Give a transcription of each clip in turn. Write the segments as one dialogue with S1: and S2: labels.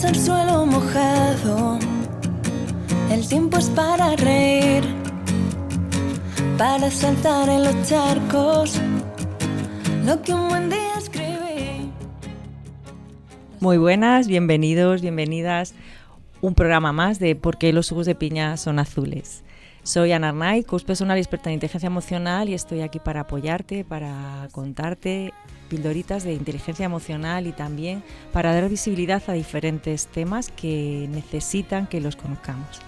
S1: Pisas el suelo mojado. El tiempo es para reír, para saltar en los charcos, lo que un buen día escribí.
S2: Muy buenas, bienvenidos, bienvenidas. Un programa más de ¿Por qué los jugos de piña son azules? Soy Ana Arnay, coach personal y experta en inteligencia emocional, y estoy aquí para apoyarte, para contarte pildoritas de inteligencia emocional y también para dar visibilidad a diferentes temas que necesitan que los conozcamos.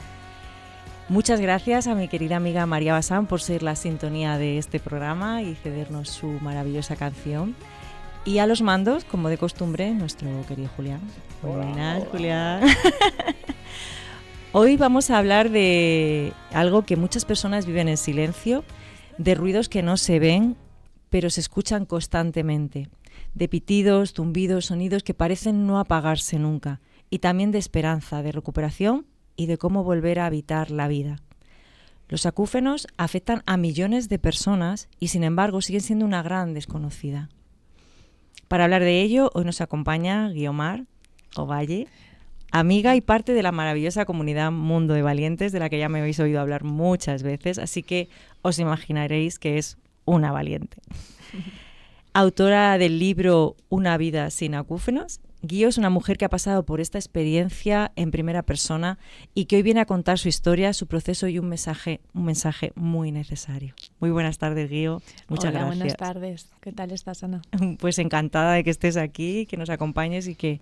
S2: Muchas gracias a mi querida amiga María Basán por ser la sintonía de este programa y cedernos su maravillosa canción. Y a los mandos, como de costumbre, nuestro querido Julián. Buenas, Julián. Hoy vamos a hablar de algo que muchas personas viven en silencio, de ruidos que no se ven, pero se escuchan constantemente, de pitidos, zumbidos, sonidos que parecen no apagarse nunca, y también de esperanza, de recuperación y de cómo volver a habitar la vida. Los acúfenos afectan a millones de personas y, sin embargo, siguen siendo una gran desconocida. Para hablar de ello, hoy nos acompaña Guiomar Ovalle, amiga y parte de la maravillosa comunidad Mundo de Valientes, de la que ya me habéis oído hablar muchas veces, así que os imaginaréis que es una valiente. Autora del libro Una vida sin acúfenos, Guio es una mujer que ha pasado por esta experiencia en primera persona y que hoy viene a contar su historia, su proceso y un mensaje muy necesario. Muy buenas tardes, Guio. Muchas
S3: Hola,
S2: gracias.
S3: Buenas tardes. ¿Qué tal estás, Ana?
S2: Pues encantada de que estés aquí, que nos acompañes y que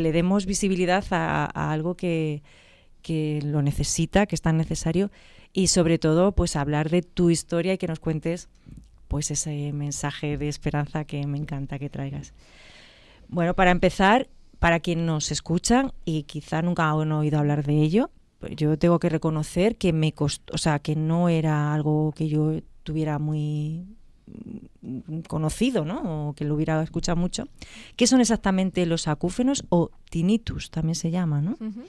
S2: le demos visibilidad a algo que lo necesita, que es tan necesario, y sobre todo pues hablar de tu historia y que nos cuentes pues ese mensaje de esperanza que me encanta que traigas. Bueno, para empezar, para quien nos escuchan y quizá nunca han oído hablar de ello, yo tengo que reconocer que me costó, o sea, que no era algo que yo tuviera muy conocido, ¿no? O que lo hubiera escuchado mucho. ¿Qué son exactamente los acúfenos o tinnitus? También se llama, ¿no?
S3: Uh-huh.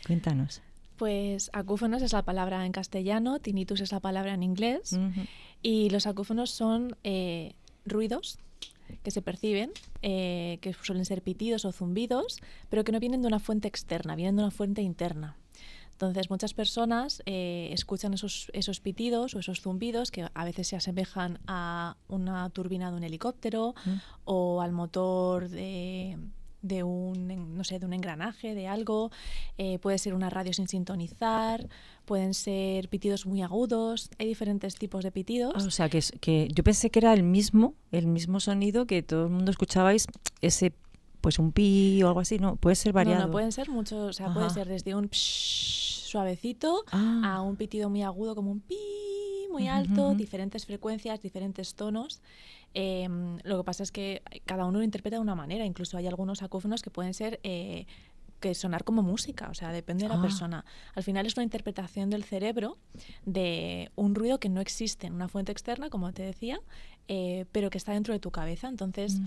S2: Cuéntanos.
S3: Pues acúfenos es la palabra en castellano, tinnitus es la palabra en inglés, y los acúfenos son ruidos que se perciben, que suelen ser pitidos o zumbidos, pero que no vienen de una fuente externa, vienen de una fuente interna. Entonces muchas personas escuchan esos pitidos o esos zumbidos que a veces se asemejan a una turbina de un helicóptero o al motor de un engranaje, de algo. Puede ser una radio sin sintonizar, pueden ser pitidos muy agudos, hay diferentes tipos de pitidos.
S2: O sea, que yo pensé que era el mismo sonido que todo el mundo escuchabais, ese, pues un pi o algo así, ¿no? Puede ser variado.
S3: No, pueden ser muchos, o sea, puede ser desde un psh suavecito a un pitido muy agudo como un pi muy alto, diferentes frecuencias, diferentes tonos. Lo que pasa es que cada uno lo interpreta de una manera. Incluso hay algunos acúfenos que pueden ser que sonar como música, o sea, depende de la persona. Al final es una interpretación del cerebro de un ruido que no existe en una fuente externa, como te decía, pero que está dentro de tu cabeza. Entonces,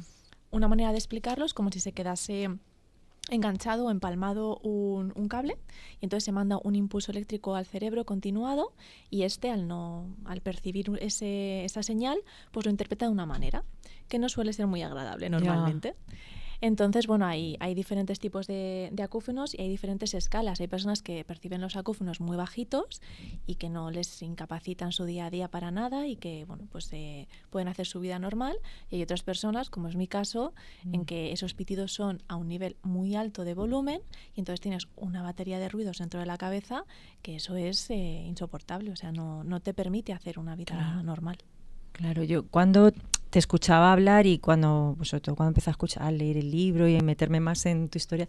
S3: una manera de explicarlo es como si se quedase enganchado o empalmado un cable, y entonces se manda un impulso eléctrico al cerebro continuado, y al percibir esa señal, pues lo interpreta de una manera que no suele ser muy agradable normalmente. Entonces, bueno, hay diferentes tipos de acúfenos y hay diferentes escalas. Hay personas que perciben los acúfenos muy bajitos y que no les incapacitan su día a día para nada y que, bueno, pues pueden hacer su vida normal. Y hay otras personas, como es mi caso, en que esos pitidos son a un nivel muy alto de volumen y entonces tienes una batería de ruidos dentro de la cabeza que eso es insoportable. O sea, no te permite hacer una vida normal.
S2: Claro, yo cuando te escuchaba hablar y sobre todo cuando empecé a leer el libro y a meterme más en tu historia,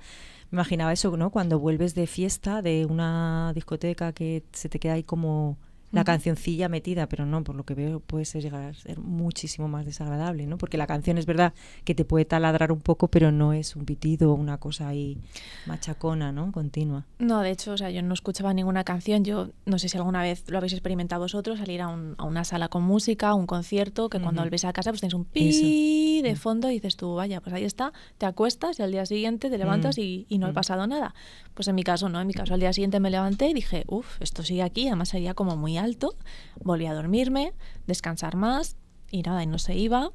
S2: me imaginaba eso, ¿no? Cuando vuelves de fiesta, de una discoteca, que se te queda ahí como la cancioncilla metida, pero no, por lo que veo puede llegar a ser muchísimo más desagradable, ¿no? Porque la canción es verdad que te puede taladrar un poco, pero no es un pitido o una cosa ahí machacona, ¿no? Continua.
S3: No, de hecho, o sea, yo no escuchaba ninguna canción. Yo no sé si alguna vez lo habéis experimentado vosotros, salir a una sala con música, un concierto, que cuando volvéis a casa pues tenéis un pi de fondo y dices tú, vaya, pues ahí está, te acuestas y al día siguiente te levantas y no ha pasado nada. Pues en mi caso no, en mi caso al día siguiente me levanté y dije, esto sigue aquí, además sería como muy alto, volví a dormirme, descansar más y nada, y no se iba.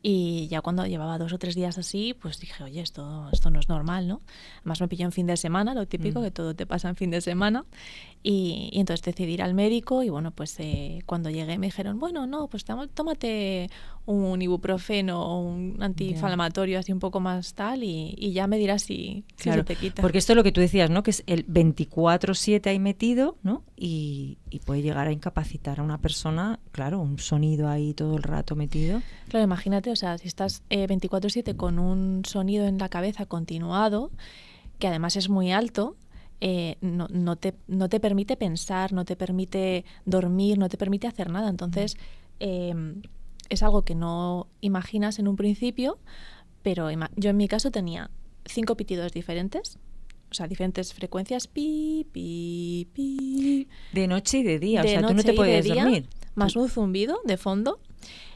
S3: Y ya cuando llevaba 2 o 3 días así, pues dije, oye, esto no es normal, ¿no? Además me pilló en fin de semana, lo típico, que todo te pasa en fin de semana. Y entonces decidí ir al médico y bueno, pues cuando llegué me dijeron, bueno, no, pues tómate un ibuprofeno o un antiinflamatorio así un poco más tal y ya me dirás si se te quita.
S2: Porque esto es lo que tú decías, ¿no? Que es el 24/7 ahí metido, ¿no? Y puede llegar a incapacitar a una persona, claro, un sonido ahí todo el rato metido.
S3: Claro, imagínate, o sea, si estás 24/7 con un sonido en la cabeza continuado, que además es muy alto, no te permite pensar, no te permite dormir, no te permite hacer nada. Entonces, es algo que no imaginas en un principio, pero yo en mi caso tenía 5 pitidos diferentes, o sea, diferentes frecuencias, pi, pi, pi.
S2: De noche y de día, o sea, tú no te podías dormir.
S3: Más un zumbido de fondo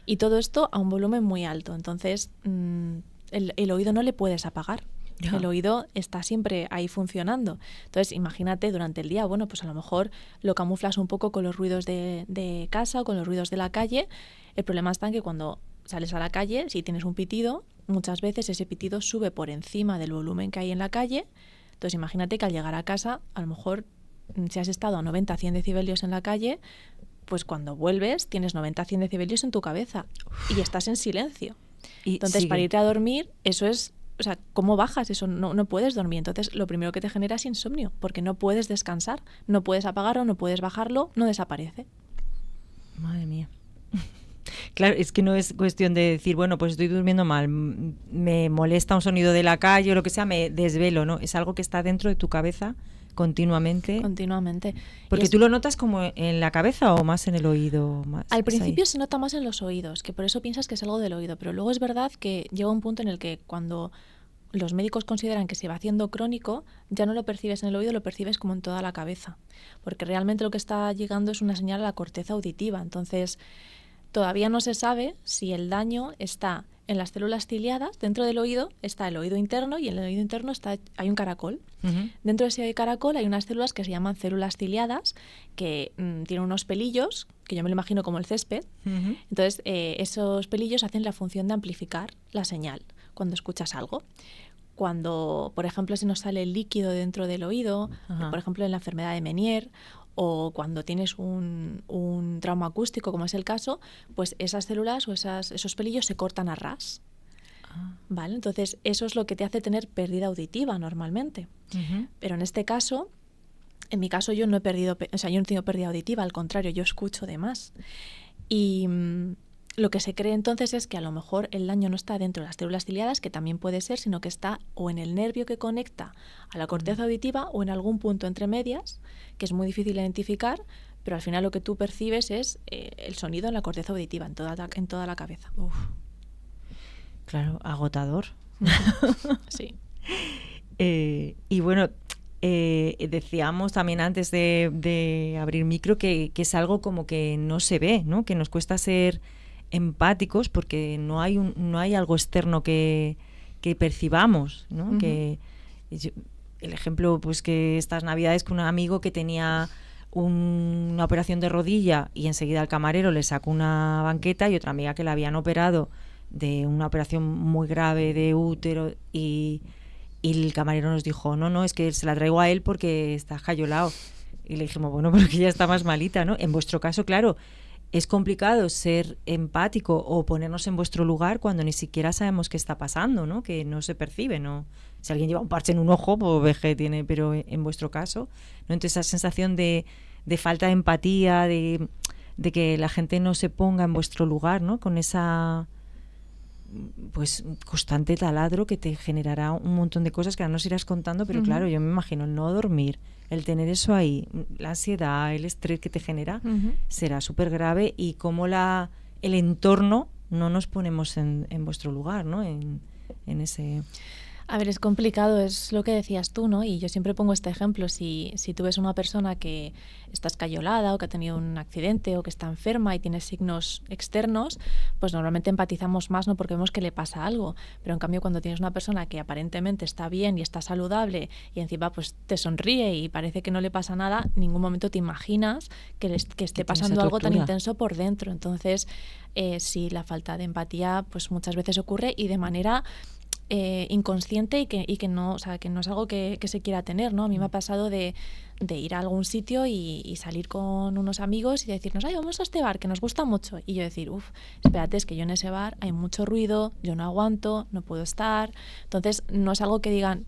S3: y todo esto a un volumen muy alto. Entonces, el oído no le puedes apagar. Ya. El oído está siempre ahí funcionando. Entonces, imagínate durante el día, bueno, pues a lo mejor lo camuflas un poco con los ruidos de casa o con los ruidos de la calle. El problema está en que cuando sales a la calle, si tienes un pitido, muchas veces ese pitido sube por encima del volumen que hay en la calle. Entonces, imagínate que al llegar a casa, a lo mejor si has estado a 90, 100 decibelios en la calle, pues cuando vuelves tienes 90, 100 decibelios en tu cabeza y estás en silencio. Entonces, para irte a dormir, eso es... O sea, ¿cómo bajas eso? No puedes dormir. Entonces, lo primero que te genera es insomnio, porque no puedes descansar, no puedes apagarlo, no puedes bajarlo, no desaparece.
S2: Madre mía. Claro, es que no es cuestión de decir, bueno, pues estoy durmiendo mal, me molesta un sonido de la calle o lo que sea, me desvelo, ¿no? Es algo que está dentro de tu cabeza continuamente.
S3: Continuamente.
S2: Porque tú lo notas como en la cabeza o más en el oído.
S3: Al principio se nota más en los oídos, que por eso piensas que es algo del oído, pero luego es verdad que llega un punto en el que cuando los médicos consideran que se va haciendo crónico, ya no lo percibes en el oído, lo percibes como en toda la cabeza, porque realmente lo que está llegando es una señal a la corteza auditiva. Entonces, todavía no se sabe si el daño está en las células ciliadas. Dentro del oído está el oído interno y en el oído interno hay un caracol. Uh-huh. Dentro de ese caracol hay unas células que se llaman células ciliadas que tienen unos pelillos, que yo me lo imagino como el césped. Uh-huh. Entonces, esos pelillos hacen la función de amplificar la señal cuando escuchas algo. Cuando, por ejemplo, se nos sale el líquido dentro del oído, uh-huh. Por ejemplo, en la enfermedad de Meniere, o cuando tienes un trauma acústico, como es el caso, pues esas células o esos pelillos se cortan a ras. ¿Vale? Entonces, eso es lo que te hace tener pérdida auditiva normalmente. Uh-huh. Pero en este caso, en mi caso yo no he perdido, o sea, yo no he tenido pérdida auditiva, al contrario, yo escucho de más. Y lo que se cree entonces es que a lo mejor el daño no está dentro de las células ciliadas, que también puede ser, sino que está o en el nervio que conecta a la corteza auditiva o en algún punto entre medias, que es muy difícil identificar, pero al final lo que tú percibes es el sonido en la corteza auditiva, en toda la cabeza.
S2: Uf. Claro, agotador.
S3: Sí.
S2: Y bueno, decíamos también antes de abrir micro que es algo como que no se ve, ¿no? Que nos cuesta ser empáticos porque no hay algo externo que percibamos, ¿no? Uh-huh. El ejemplo, pues que estas navidades con un amigo que tenía una operación de rodilla y enseguida el camarero le sacó una banqueta, y otra amiga que la habían operado de una operación muy grave de útero y el camarero nos dijo, no, es que se la traigo a él porque está jayolao. Y le dijimos, bueno, pero que ya está más malita, ¿no? En vuestro caso, claro, es complicado ser empático o ponernos en vuestro lugar cuando ni siquiera sabemos qué está pasando, ¿no? Que no se percibe, ¿no? Si alguien lleva un parche en un ojo, pues ve que tiene, pero en vuestro caso, ¿no? Entonces esa sensación de falta de empatía, de que la gente no se ponga en vuestro lugar, ¿no? Con esa pues constante taladro que te generará un montón de cosas que ahora nos irás contando, pero uh-huh. Claro, yo me imagino el no dormir, el tener eso ahí, la ansiedad, el estrés que te genera, uh-huh. Será súper grave, y cómo el entorno no nos ponemos en vuestro lugar, ¿no? En ese...
S3: A ver, es complicado, es lo que decías tú, ¿no? Y yo siempre pongo este ejemplo. Si tú ves una persona que está escayolada o que ha tenido un accidente o que está enferma y tiene signos externos, pues normalmente empatizamos más, ¿no? Porque vemos que le pasa algo. Pero en cambio, cuando tienes una persona que aparentemente está bien y está saludable y encima pues te sonríe y parece que no le pasa nada, en ningún momento te imaginas que esté pasando algo tan intenso por dentro. Entonces, sí, la falta de empatía pues muchas veces ocurre y de manera inconsciente y que no, o sea, que no es algo que se quiera tener, ¿no? A mí me ha pasado de ir a algún sitio y salir con unos amigos y decirnos, ay, vamos a este bar que nos gusta mucho, y yo decir, espérate, es que yo en ese bar hay mucho ruido, yo no aguanto, no puedo estar. Entonces no es algo que digan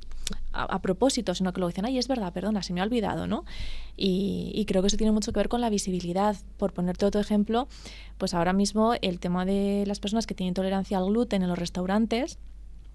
S3: a propósito, sino que lo dicen, ay, es verdad, perdona, se me ha olvidado, ¿no? Y creo que eso tiene mucho que ver con la visibilidad. Por ponerte otro ejemplo, pues ahora mismo el tema de las personas que tienen intolerancia al gluten en los restaurantes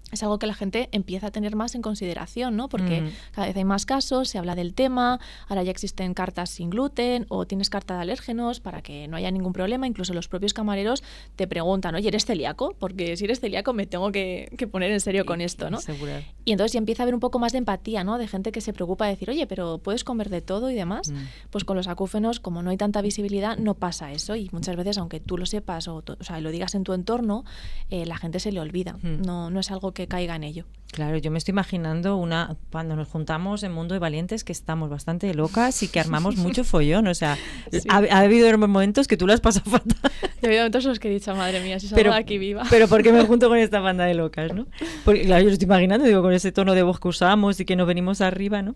S3: es algo que la gente empieza a tener más en consideración, ¿no? Porque cada vez hay más casos, se habla del tema, ahora ya existen cartas sin gluten o tienes carta de alérgenos para que no haya ningún problema. Incluso los propios camareros te preguntan, oye, ¿eres celíaco? Porque si eres celíaco me tengo que poner en serio con esto, ¿no?
S2: Asegurar.
S3: Y entonces ya empieza a haber un poco más de empatía, ¿no? De gente que se preocupa de decir, oye, pero ¿puedes comer de todo y demás? Pues con los acúfenos, como no hay tanta visibilidad, no pasa eso. Y muchas veces, aunque tú lo sepas o sea, lo digas en tu entorno, la gente se le olvida. No es algo que caiga en ello.
S2: Claro, yo me estoy imaginando cuando nos juntamos en Mundo de Valientes que estamos bastante locas y que armamos mucho follón, o sea, sí. ha habido momentos que tú lo has pasado fatal.
S3: Ha habido momentos en los que he dicho, madre mía, si salgo de aquí viva.
S2: Pero ¿por qué me junto con esta banda de locas, no? Porque claro, yo lo estoy imaginando, digo, con ese tono de voz que usamos y que nos venimos arriba, ¿no?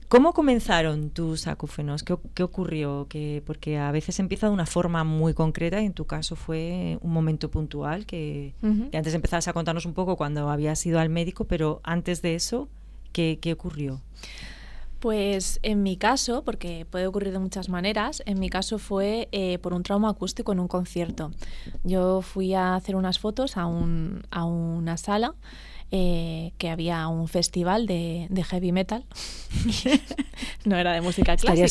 S2: ¿Cómo comenzaron tus acúfenos? ¿Qué ocurrió? Porque a veces empieza de una forma muy concreta y en tu caso fue un momento puntual que antes empezabas a contarnos un poco cuando habías ido al médico, pero antes de eso, ¿qué ocurrió?
S3: Pues en mi caso, porque puede ocurrir de muchas maneras, en mi caso fue por un trauma acústico en un concierto. Yo fui a hacer unas fotos a una sala que había un festival de heavy metal. No era de música clásica.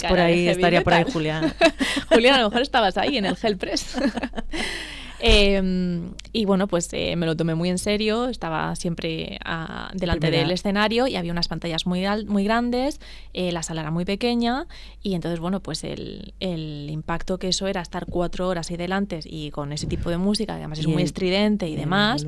S2: Estaría por ahí Julián.
S3: Julián, a lo mejor estabas ahí en el Hell Press. Y bueno, pues me lo tomé muy en serio, estaba siempre delante del escenario y había unas pantallas muy grandes, la sala era muy pequeña y entonces, bueno, pues el impacto que eso era estar 4 horas ahí delante y con ese tipo de música, que además es muy estridente y demás,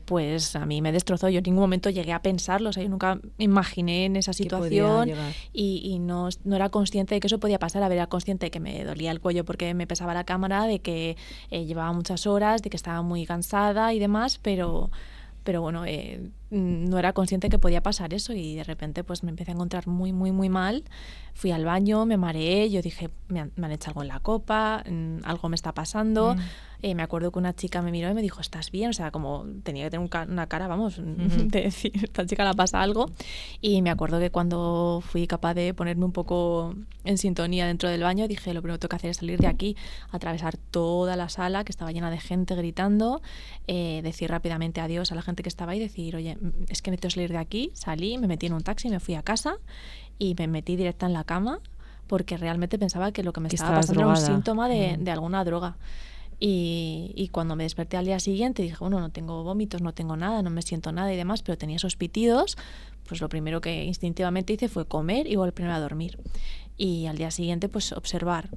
S3: pues a mí me destrozó. Yo en ningún momento llegué a pensarlo, o sea, yo nunca me imaginé en esa situación y no era consciente de que eso podía pasar. A ver, era consciente de que me dolía el cuello porque me pesaba la cámara, de que llevaba muchas horas, de que estaba muy cansada y demás, pero bueno, no era consciente que podía pasar eso y de repente pues me empecé a encontrar muy, muy, muy mal. Fui al baño, me mareé, yo dije, me han hecho algo en la copa, algo me está pasando. Me acuerdo que una chica me miró y me dijo, ¿estás bien? O sea, como tenía que tener una cara, vamos, de decir, esta chica la pasa algo. Y me acuerdo que cuando fui capaz de ponerme un poco en sintonía dentro del baño, dije, lo primero que tengo que hacer es salir de aquí, atravesar toda la sala que estaba llena de gente gritando, decir rápidamente adiós a la gente que estaba ahí, decir, oye, es que necesito salir de aquí. Salí, me metí en un taxi, me fui a casa y me metí directa en la cama porque realmente pensaba que lo que me estaba pasando era un síntoma de alguna droga. Y cuando me desperté al día siguiente dije, bueno, no tengo vómitos, no tengo nada, no me siento nada y demás, pero tenía esos pitidos, pues lo primero que instintivamente hice fue comer y volverme a dormir. Y al día siguiente, pues observar.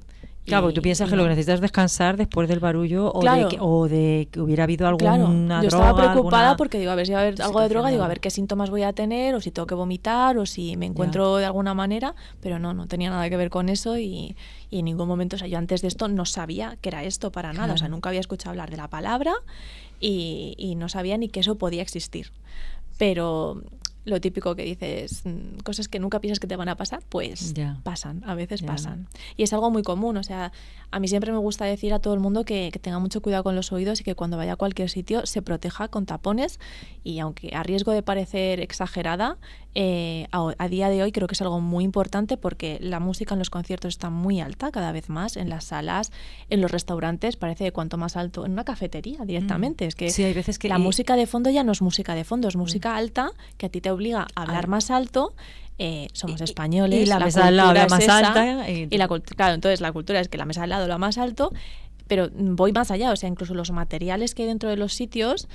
S2: Claro, porque tú piensas que lo que necesitas es descansar después del barullo o de que hubiera habido alguna droga.
S3: Yo estaba preocupada porque digo, a ver si va a haber algo de droga, digo, a ver qué síntomas voy a tener, o si tengo que vomitar, o si me encuentro de alguna manera, pero no tenía nada que ver con eso y en ningún momento, o sea, yo antes de esto no sabía que era esto para nada, o sea, nunca había escuchado hablar de la palabra y no sabía ni que eso podía existir. Pero lo típico que dices, cosas que nunca piensas que te van a pasar, pues pasan, a veces pasan. Y es algo muy común, o sea, a mí siempre me gusta decir a todo el mundo que tenga mucho cuidado con los oídos y que cuando vaya a cualquier sitio se proteja con tapones y aunque a riesgo de parecer exagerada, a día de hoy creo que es algo muy importante porque la música en los conciertos está muy alta cada vez más, en las salas, en los restaurantes, parece que cuanto más alto, en una cafetería directamente, es que,
S2: sí, hay veces que
S3: la música de fondo ya no es música de fondo, es música alta que a ti te obliga a hablar más alto. Somos españoles,
S2: y la mesa al lado habla más alta
S3: claro, entonces la cultura es que la mesa al lado habla más alto, Pero voy más allá, o sea, incluso los materiales que hay dentro de los sitios,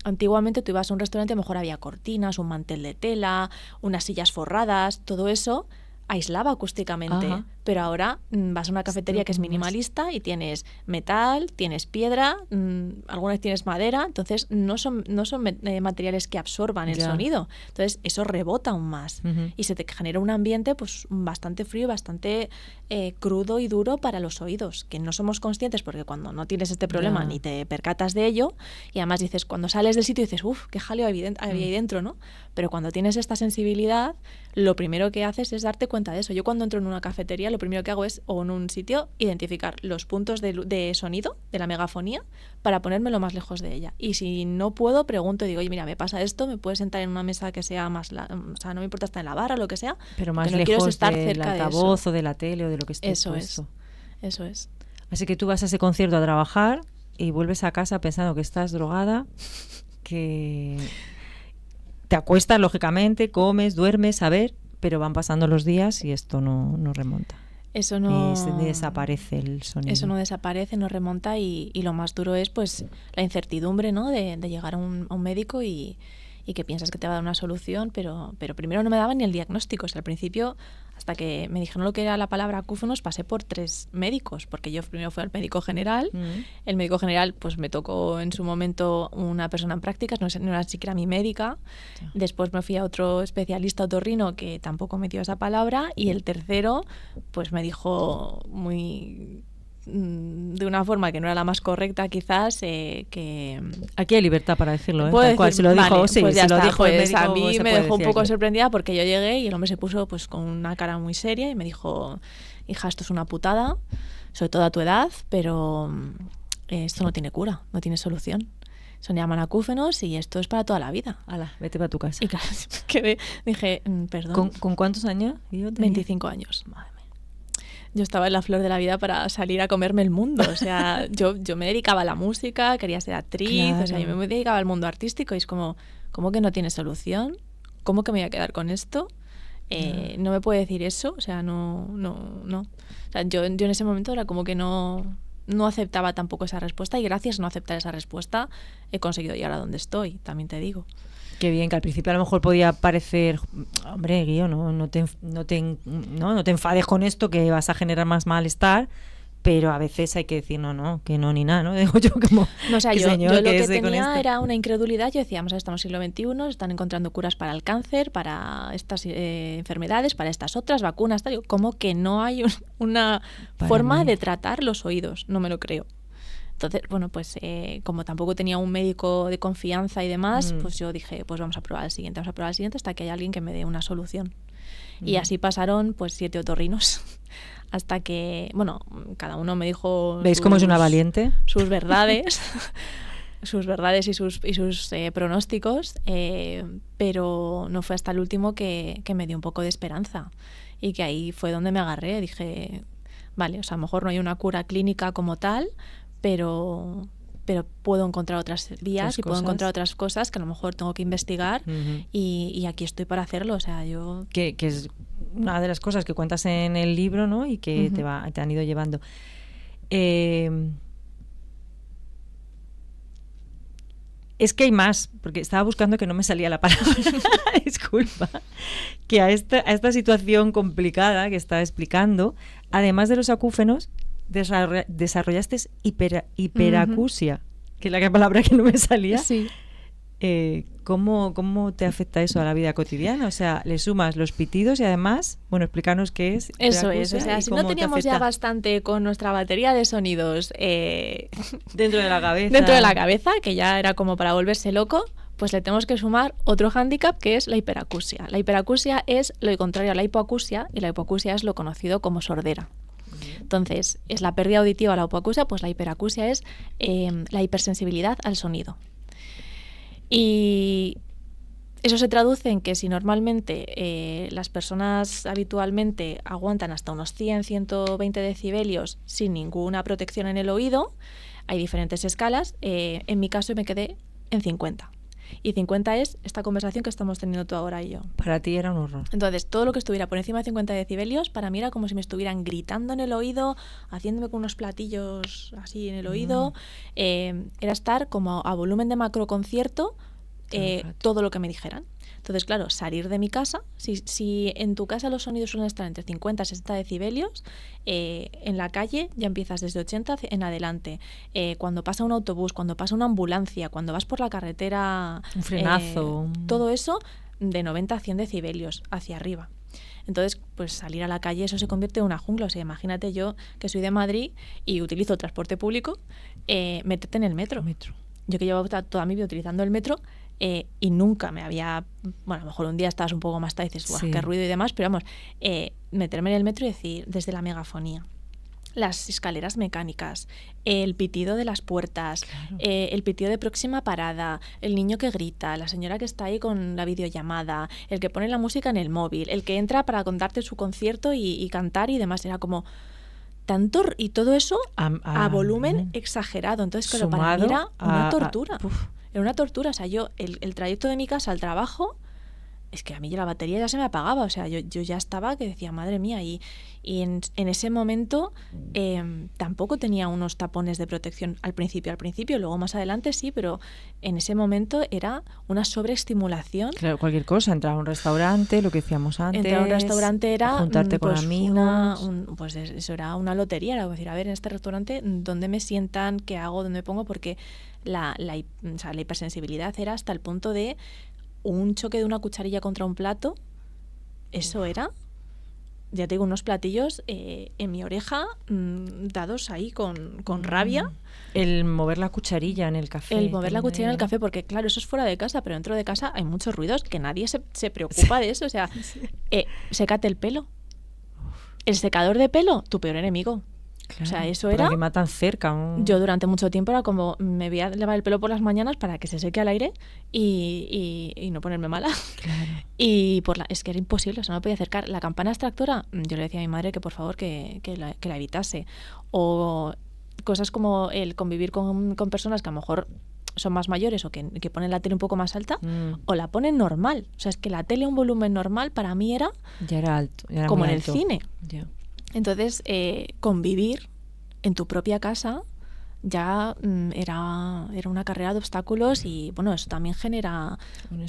S3: antiguamente tú ibas a un restaurante, a lo mejor había cortinas, un mantel de tela, unas sillas forradas, todo eso aislaba acústicamente.
S2: Ajá.
S3: Pero ahora vas a una cafetería que es minimalista y tienes metal, tienes piedra, algunas tienes madera, entonces no son materiales que absorban el sonido. Entonces eso rebota aún más y se te genera un ambiente pues bastante frío, bastante crudo y duro para los oídos, que no somos conscientes porque cuando no tienes este problema ni te percatas de ello, y además dices, cuando sales del sitio dices, uff, qué jaleo había ahí dentro, ¿no? Pero cuando tienes esta sensibilidad, lo primero que haces es darte cuenta de eso. Yo cuando entro en una cafetería, lo primero que hago es, o en un sitio, identificar los puntos de sonido de la megafonía para ponerme lo más lejos de ella. Y si no puedo, pregunto y digo, oye, mira, me pasa esto, me puedes sentar en una mesa que sea más... o sea, no me importa estar en la barra o lo que sea,
S2: pero más
S3: no
S2: lejos
S3: estar
S2: del
S3: cerca
S2: altavoz
S3: de
S2: o de la tele o de lo que esté
S3: eso
S2: puesto.
S3: Eso es.
S2: Así que tú vas a ese concierto a trabajar y vuelves a casa pensando que estás drogada, que te acuestas, lógicamente, comes, duermes, a ver, pero van pasando los días y esto no remonta.
S3: Eso no...
S2: desaparece el sonido.
S3: Eso no desaparece, no remonta y lo más duro es pues la incertidumbre, ¿no? de llegar a un médico y que piensas que te va a dar una solución, pero primero no me daban ni el diagnóstico. O sea, al principio, hasta que me dijeron lo que era la palabra acúfonos, pasé por 3 médicos, porque yo primero fui al médico general. El médico general pues me tocó en su momento una persona en prácticas, no era siquiera mi médica. Después me fui a otro especialista otorrino que tampoco me dio esa palabra, y el tercero pues me dijo de una forma que no era la más correcta quizás, que...
S2: Aquí hay libertad para decirlo, ¿eh?
S3: Tal
S2: cual, si lo dijo,
S3: vale,
S2: sí,
S3: pues
S2: si lo
S3: está,
S2: dijo
S3: pues
S2: el médico,
S3: a mí
S2: se
S3: me
S2: puede
S3: dejó un
S2: decir
S3: poco
S2: aquí.
S3: sorprendida porque yo llegué y el hombre se puso pues con una cara muy seria y me dijo, hija, esto es una putada, sobre todo a tu edad, pero esto no tiene cura, no tiene solución. Se llaman acúfenos y esto es para toda la vida.
S2: Hala, vete para tu casa.
S3: Y claro, dije, perdón.
S2: ¿Con cuántos años? Yo tenía
S3: 25 años. Madre mía. Yo estaba en la flor de la vida para salir a comerme el mundo. O sea, yo me dedicaba a la música, quería ser actriz,
S2: Claro.
S3: o sea, yo me dedicaba al mundo artístico y es como, ¿cómo que no tiene solución? ¿Cómo que me voy a quedar con esto? No me puede decir eso, o sea, no. O sea, yo en ese momento era como que no aceptaba tampoco esa respuesta, y gracias a no aceptar esa respuesta he conseguido llegar a donde estoy, también te digo.
S2: Qué bien, que al principio a lo mejor podía parecer, hombre, Guío, no te enfades con esto, que vas a generar más malestar, pero a veces hay que decir que no ni nada, ¿no? Digo yo como,
S3: no, o sea, yo
S2: señor,
S3: lo que
S2: con
S3: tenía
S2: esto
S3: era una incredulidad. Yo decía, estamos en el siglo XXI, están encontrando curas para el cáncer, para estas enfermedades, para estas otras vacunas, tal. ¿Cómo que no hay una forma de tratar los oídos? No me lo creo. Entonces, bueno, pues como tampoco tenía un médico de confianza y demás, pues yo dije, pues vamos a probar el siguiente hasta que haya alguien que me dé una solución. Y así pasaron pues 7 otorrinos hasta que, bueno, cada uno me dijo...
S2: ¿Veis cómo es una valiente?
S3: Sus verdades, sus verdades y sus pronósticos, pero no fue hasta el último que me dio un poco de esperanza, y que ahí fue donde me agarré. Dije, vale, o sea, a lo mejor no hay una cura clínica como tal, pero puedo encontrar otras vías y puedo encontrar otras cosas que a lo mejor tengo que investigar, y aquí estoy para hacerlo. O sea, yo... Que
S2: es una de las cosas que cuentas en el libro, ¿no? Y que te han ido llevando. Es que hay más, porque estaba buscando que no me salía la palabra, disculpa, que a esta situación complicada que estaba explicando, además de los acúfenos, desarrollaste hiperacusia, que es la palabra que no me salía.
S3: Sí.
S2: ¿Cómo te afecta eso a la vida cotidiana? O sea, le sumas los pitidos y además, bueno, explícanos qué es.
S3: Eso es, o sea, si no teníamos ya bastante con nuestra batería de sonidos
S2: dentro de la
S3: cabeza, que ya era como para volverse loco, pues le tenemos que sumar otro hándicap, que es la hiperacusia. La hiperacusia es lo contrario a la hipoacusia, y la hipoacusia es lo conocido como sordera. Entonces, es la pérdida auditiva a la hipoacusia, pues la hiperacusia es la hipersensibilidad al sonido. Y eso se traduce en que si normalmente las personas habitualmente aguantan hasta unos 100-120 decibelios sin ninguna protección en el oído, hay diferentes escalas. En mi caso me quedé en 50. Y 50 es esta conversación que estamos teniendo tú ahora y yo.
S2: Para ti era un horror.
S3: Entonces, todo lo que estuviera por encima de 50 decibelios, para mí era como si me estuvieran gritando en el oído, haciéndome con unos platillos así en el oído. Era estar como a volumen de macroconcierto todo lo que me dijeran. Entonces, claro, salir de mi casa, si en tu casa los sonidos suelen estar entre 50 y 60 decibelios, en la calle ya empiezas desde 80 en adelante. Cuando pasa un autobús, cuando pasa una ambulancia, cuando vas por la carretera...
S2: Un frenazo.
S3: Todo eso de 90 a 100 decibelios hacia arriba. Entonces, pues salir a la calle, eso se convierte en una jungla. O sea, imagínate yo que soy de Madrid y utilizo el transporte público, métete en el metro. Yo que llevo toda mi vida utilizando el metro, y nunca me había... Bueno, a lo mejor un día estabas un poco más tarde y dices, qué ruido y demás, pero vamos, meterme en el metro y decir, desde la megafonía, las escaleras mecánicas, el pitido de las puertas, el pitido de próxima parada, el niño que grita, la señora que está ahí con la videollamada, el que pone la música en el móvil, el que entra para contarte su concierto y cantar y demás. Era como... tanto, y todo eso a volumen exagerado. Entonces, claro, para mí era una tortura. Era una tortura. O sea, yo, el trayecto de mi casa al trabajo, es que a mí la batería ya se me apagaba. O sea, yo ya estaba que decía, madre mía. Y en ese momento tampoco tenía unos tapones de protección al principio. Luego más adelante sí, pero en ese momento era una sobreestimulación.
S2: Claro, cualquier cosa. Entrar a un restaurante, lo que decíamos antes.
S3: Entrar a un restaurante era...
S2: juntarte con amigos.
S3: Pues eso era una lotería. Era decir, a ver, en este restaurante, ¿dónde me sientan? ¿Qué hago? ¿Dónde me pongo? Porque la hipersensibilidad era hasta el punto de un choque de una cucharilla contra un plato. Eso era, ya te digo, unos platillos en mi oreja, dados ahí con rabia.
S2: El mover la cucharilla en el café.
S3: El mover la cucharilla en el café, porque claro, eso es fuera de casa, pero dentro de casa hay muchos ruidos que nadie se preocupa de eso. O sea, sécate el pelo. El secador de pelo, tu peor enemigo.
S2: Claro,
S3: o sea, eso era...
S2: que matan cerca.
S3: Yo durante mucho tiempo era como, me voy a lavar el pelo por las mañanas para que se seque al aire y no ponerme mala.
S2: Claro.
S3: Y es que era imposible, o sea, no me podía acercar. La campana extractora, yo le decía a mi madre que por favor que la evitase. O cosas como el convivir con personas que a lo mejor son más mayores o que ponen la tele un poco más alta, o la ponen normal. O sea, es que la tele a un volumen normal para mí era...
S2: Ya era alto. Ya era
S3: como en
S2: alto.
S3: el cine.
S2: Ya.
S3: Entonces, convivir en tu propia casa ya era una carrera de obstáculos y, bueno, eso también genera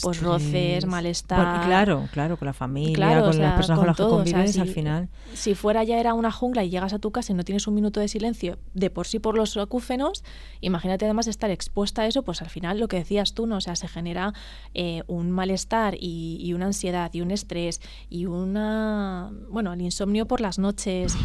S3: pues, roces, malestar.
S2: Bueno, claro, con la familia,
S3: claro,
S2: con
S3: o sea,
S2: las personas con las que convives,
S3: o sea,
S2: al final.
S3: Si fuera ya era una jungla y llegas a tu casa y no tienes un minuto de silencio de por sí por los acúfenos, imagínate además estar expuesta a eso, pues al final lo que decías tú, ¿no? O sea, se genera un malestar y una ansiedad y un estrés y el insomnio por las noches,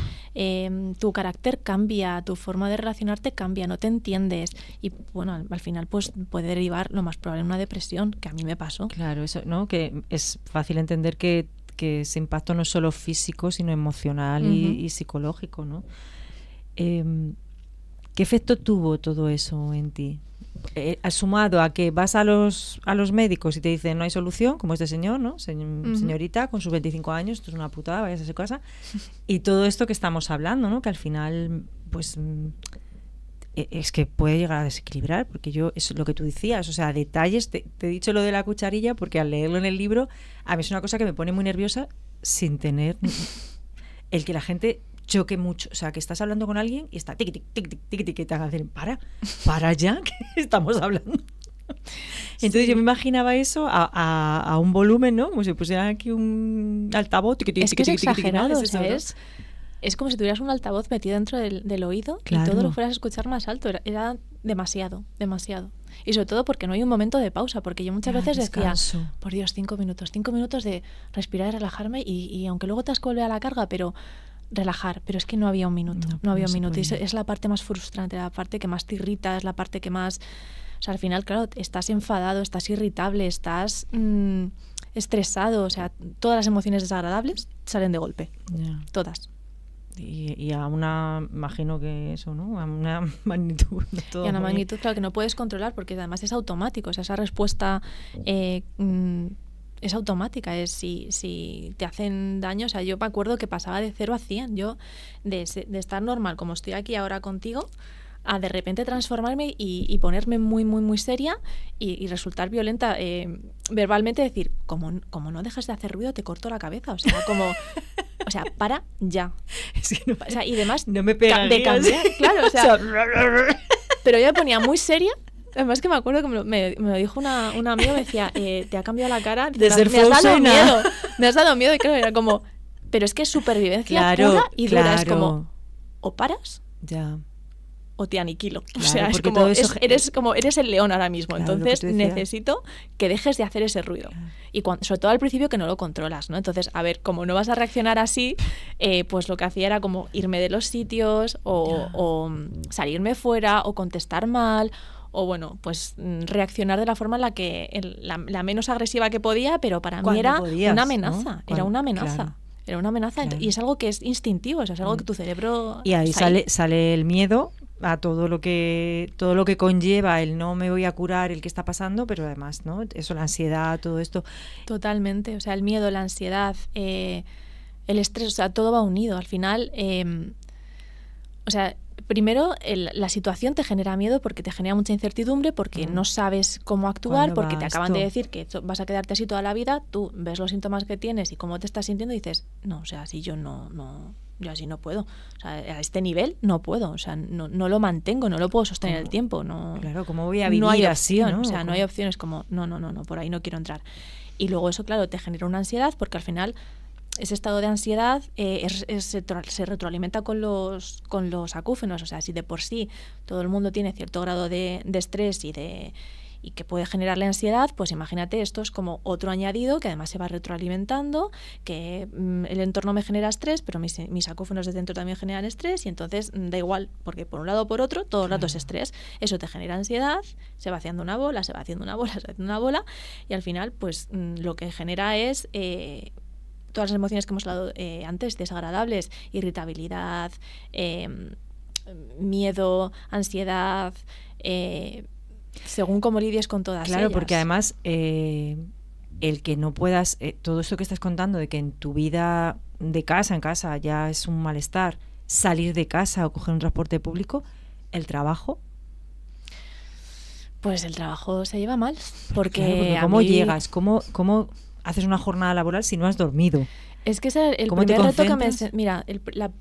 S3: tu carácter cambia, tu forma de relacionarte cambia, no te entiendes y bueno, al final pues puede derivar lo más probable en una depresión, que a mí me pasó.
S2: Claro, eso, ¿no? Que es fácil entender que ese impacto no es solo físico, sino emocional y psicológico, ¿no? ¿Qué efecto tuvo todo eso en ti? Sumado a que vas a los médicos y te dicen no hay solución, como este señor, ¿no? Señorita, con sus 25 años, esto es una putada, vayas a su casa. Y todo esto que estamos hablando, ¿no? Que al final, pues... es que puede llegar a desequilibrar, porque eso es lo que tú decías, o sea, detalles, te he dicho lo de la cucharilla porque al leerlo en el libro a mí es una cosa que me pone muy nerviosa sin tener el que la gente choque mucho, o sea, que estás hablando con alguien y está tic tic tic tic tic tic y te van a decir, para ya, que estamos hablando. Entonces yo me imaginaba eso a un volumen, ¿no? Como si pusieran aquí un altavoz.
S3: Es que es exagerado, o sea, es como si tuvieras un altavoz metido dentro del oído, claro, y todo lo fueras a escuchar más alto. Era demasiado. Y sobre todo porque no hay un momento de pausa, porque yo muchas veces decía, por Dios, 5 minutos de respirar y relajarme y aunque luego te has que volver a la carga, pero relajar. Pero es que no había un minuto, no había un minuto. Y es la parte más frustrante, la parte que más te irrita, es la parte que más... O sea, al final, claro, estás enfadado, estás irritable, estás estresado, o sea, todas las emociones desagradables salen de golpe, todas.
S2: Y a una, imagino que eso, ¿no? A una magnitud.
S3: Y a una magnitud, claro, que no puedes controlar porque además es automático. O sea, esa respuesta es automática. Es si te hacen daño. O sea, yo me acuerdo que pasaba de 0 a 100. Yo, de estar normal, como estoy aquí ahora contigo, a de repente transformarme y ponerme muy, muy, muy seria y resultar violenta verbalmente, decir, como no dejas de hacer ruido, te corto la cabeza. O sea, o sea, para ya.
S2: Es que no,
S3: o sea, y demás
S2: no me pegan
S3: de cambiar, claro, o sea, pero yo me ponía muy seria. Además que me acuerdo que me lo dijo una amiga, me decía, te ha cambiado la cara,
S2: de ser
S3: me has dado miedo, y claro, era como, pero es que es supervivencia pura y dura, es como, o paras,
S2: ya,
S3: o te aniquilo.
S2: Claro,
S3: o sea, es como, eres el león ahora mismo, claro, entonces necesito que dejes de hacer ese ruido. Claro. Y sobre todo al principio que no lo controlas, ¿no? Entonces, a ver, como no vas a reaccionar así, pues lo que hacía era como irme de los sitios o salirme fuera o contestar mal o bueno, pues reaccionar de la forma en la que la menos agresiva que podía, pero para mí era una amenaza, ¿no? Era una amenaza. Claro. Era una amenaza, claro. Y es algo que es instintivo, o sea, es algo que tu cerebro...
S2: Y ahí sale el miedo a todo lo que conlleva el no me voy a curar, el que está pasando, pero además, ¿no? Eso, la ansiedad, todo esto.
S3: Totalmente, o sea, el miedo, la ansiedad, el estrés, o sea, todo va unido. Al final, o sea, primero la situación te genera miedo porque te genera mucha incertidumbre, porque no sabes cómo actuar, porque te acaban de decir que vas a quedarte así toda la vida, tú ves los síntomas que tienes y cómo te estás sintiendo y dices, no, o sea, así yo yo así no puedo, o sea, a este nivel no puedo, o sea, no lo mantengo, no lo puedo sostener el tiempo, no.
S2: Claro, ¿cómo voy a vivir
S3: no hay
S2: así,
S3: opción,
S2: ¿no?
S3: O sea, no hay opciones como, no, por ahí no quiero entrar. Y luego eso, claro, te genera una ansiedad porque al final ese estado de ansiedad se retroalimenta con los acúfenos. O sea, si de por sí todo el mundo tiene cierto grado de estrés y que puede generarle ansiedad, pues imagínate, esto es como otro añadido que además se va retroalimentando, que el entorno me genera estrés, pero mis acúfenos de dentro también generan estrés y entonces da igual, porque por un lado o por otro, todo el rato es estrés. Eso te genera ansiedad, se va haciendo una bola, se va haciendo una bola, se va haciendo una bola y al final pues lo que genera es... todas las emociones que hemos hablado antes, desagradables, irritabilidad, miedo, ansiedad, según cómo lidies con todas ellas.
S2: Claro, porque además el que no puedas, todo esto que estás contando de que en tu vida de casa, en casa ya es un malestar, salir de casa o coger un transporte público, el trabajo.
S3: Pues el trabajo se lleva mal, porque,
S2: claro, porque ¿cómo llegas? ¿Cómo haces una jornada laboral si no has dormido?
S3: Es que ese es el primer reto que mira,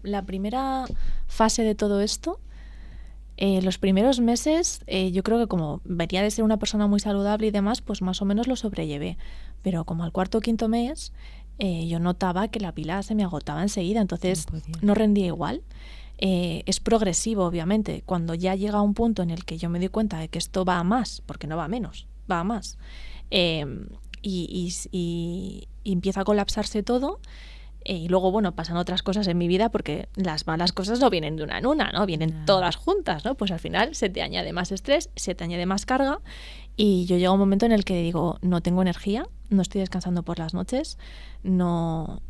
S3: la primera fase de todo esto, los primeros meses, yo creo que como venía de ser una persona muy saludable y demás, pues más o menos lo sobrellevé. Pero como al cuarto o quinto mes, yo notaba que la pila se me agotaba enseguida, entonces no rendía igual. Es progresivo, obviamente. Cuando ya llega a un punto en el que yo me doy cuenta de que esto va a más, porque no va a menos, va a más, y empieza a colapsarse todo. Y luego, bueno, pasan otras cosas en mi vida porque las malas cosas no vienen de una en una, ¿no? Vienen todas juntas, ¿no? Pues al final se te añade más estrés, se te añade más carga y yo llego a un momento en el que digo, no tengo energía, no estoy descansando por las noches, no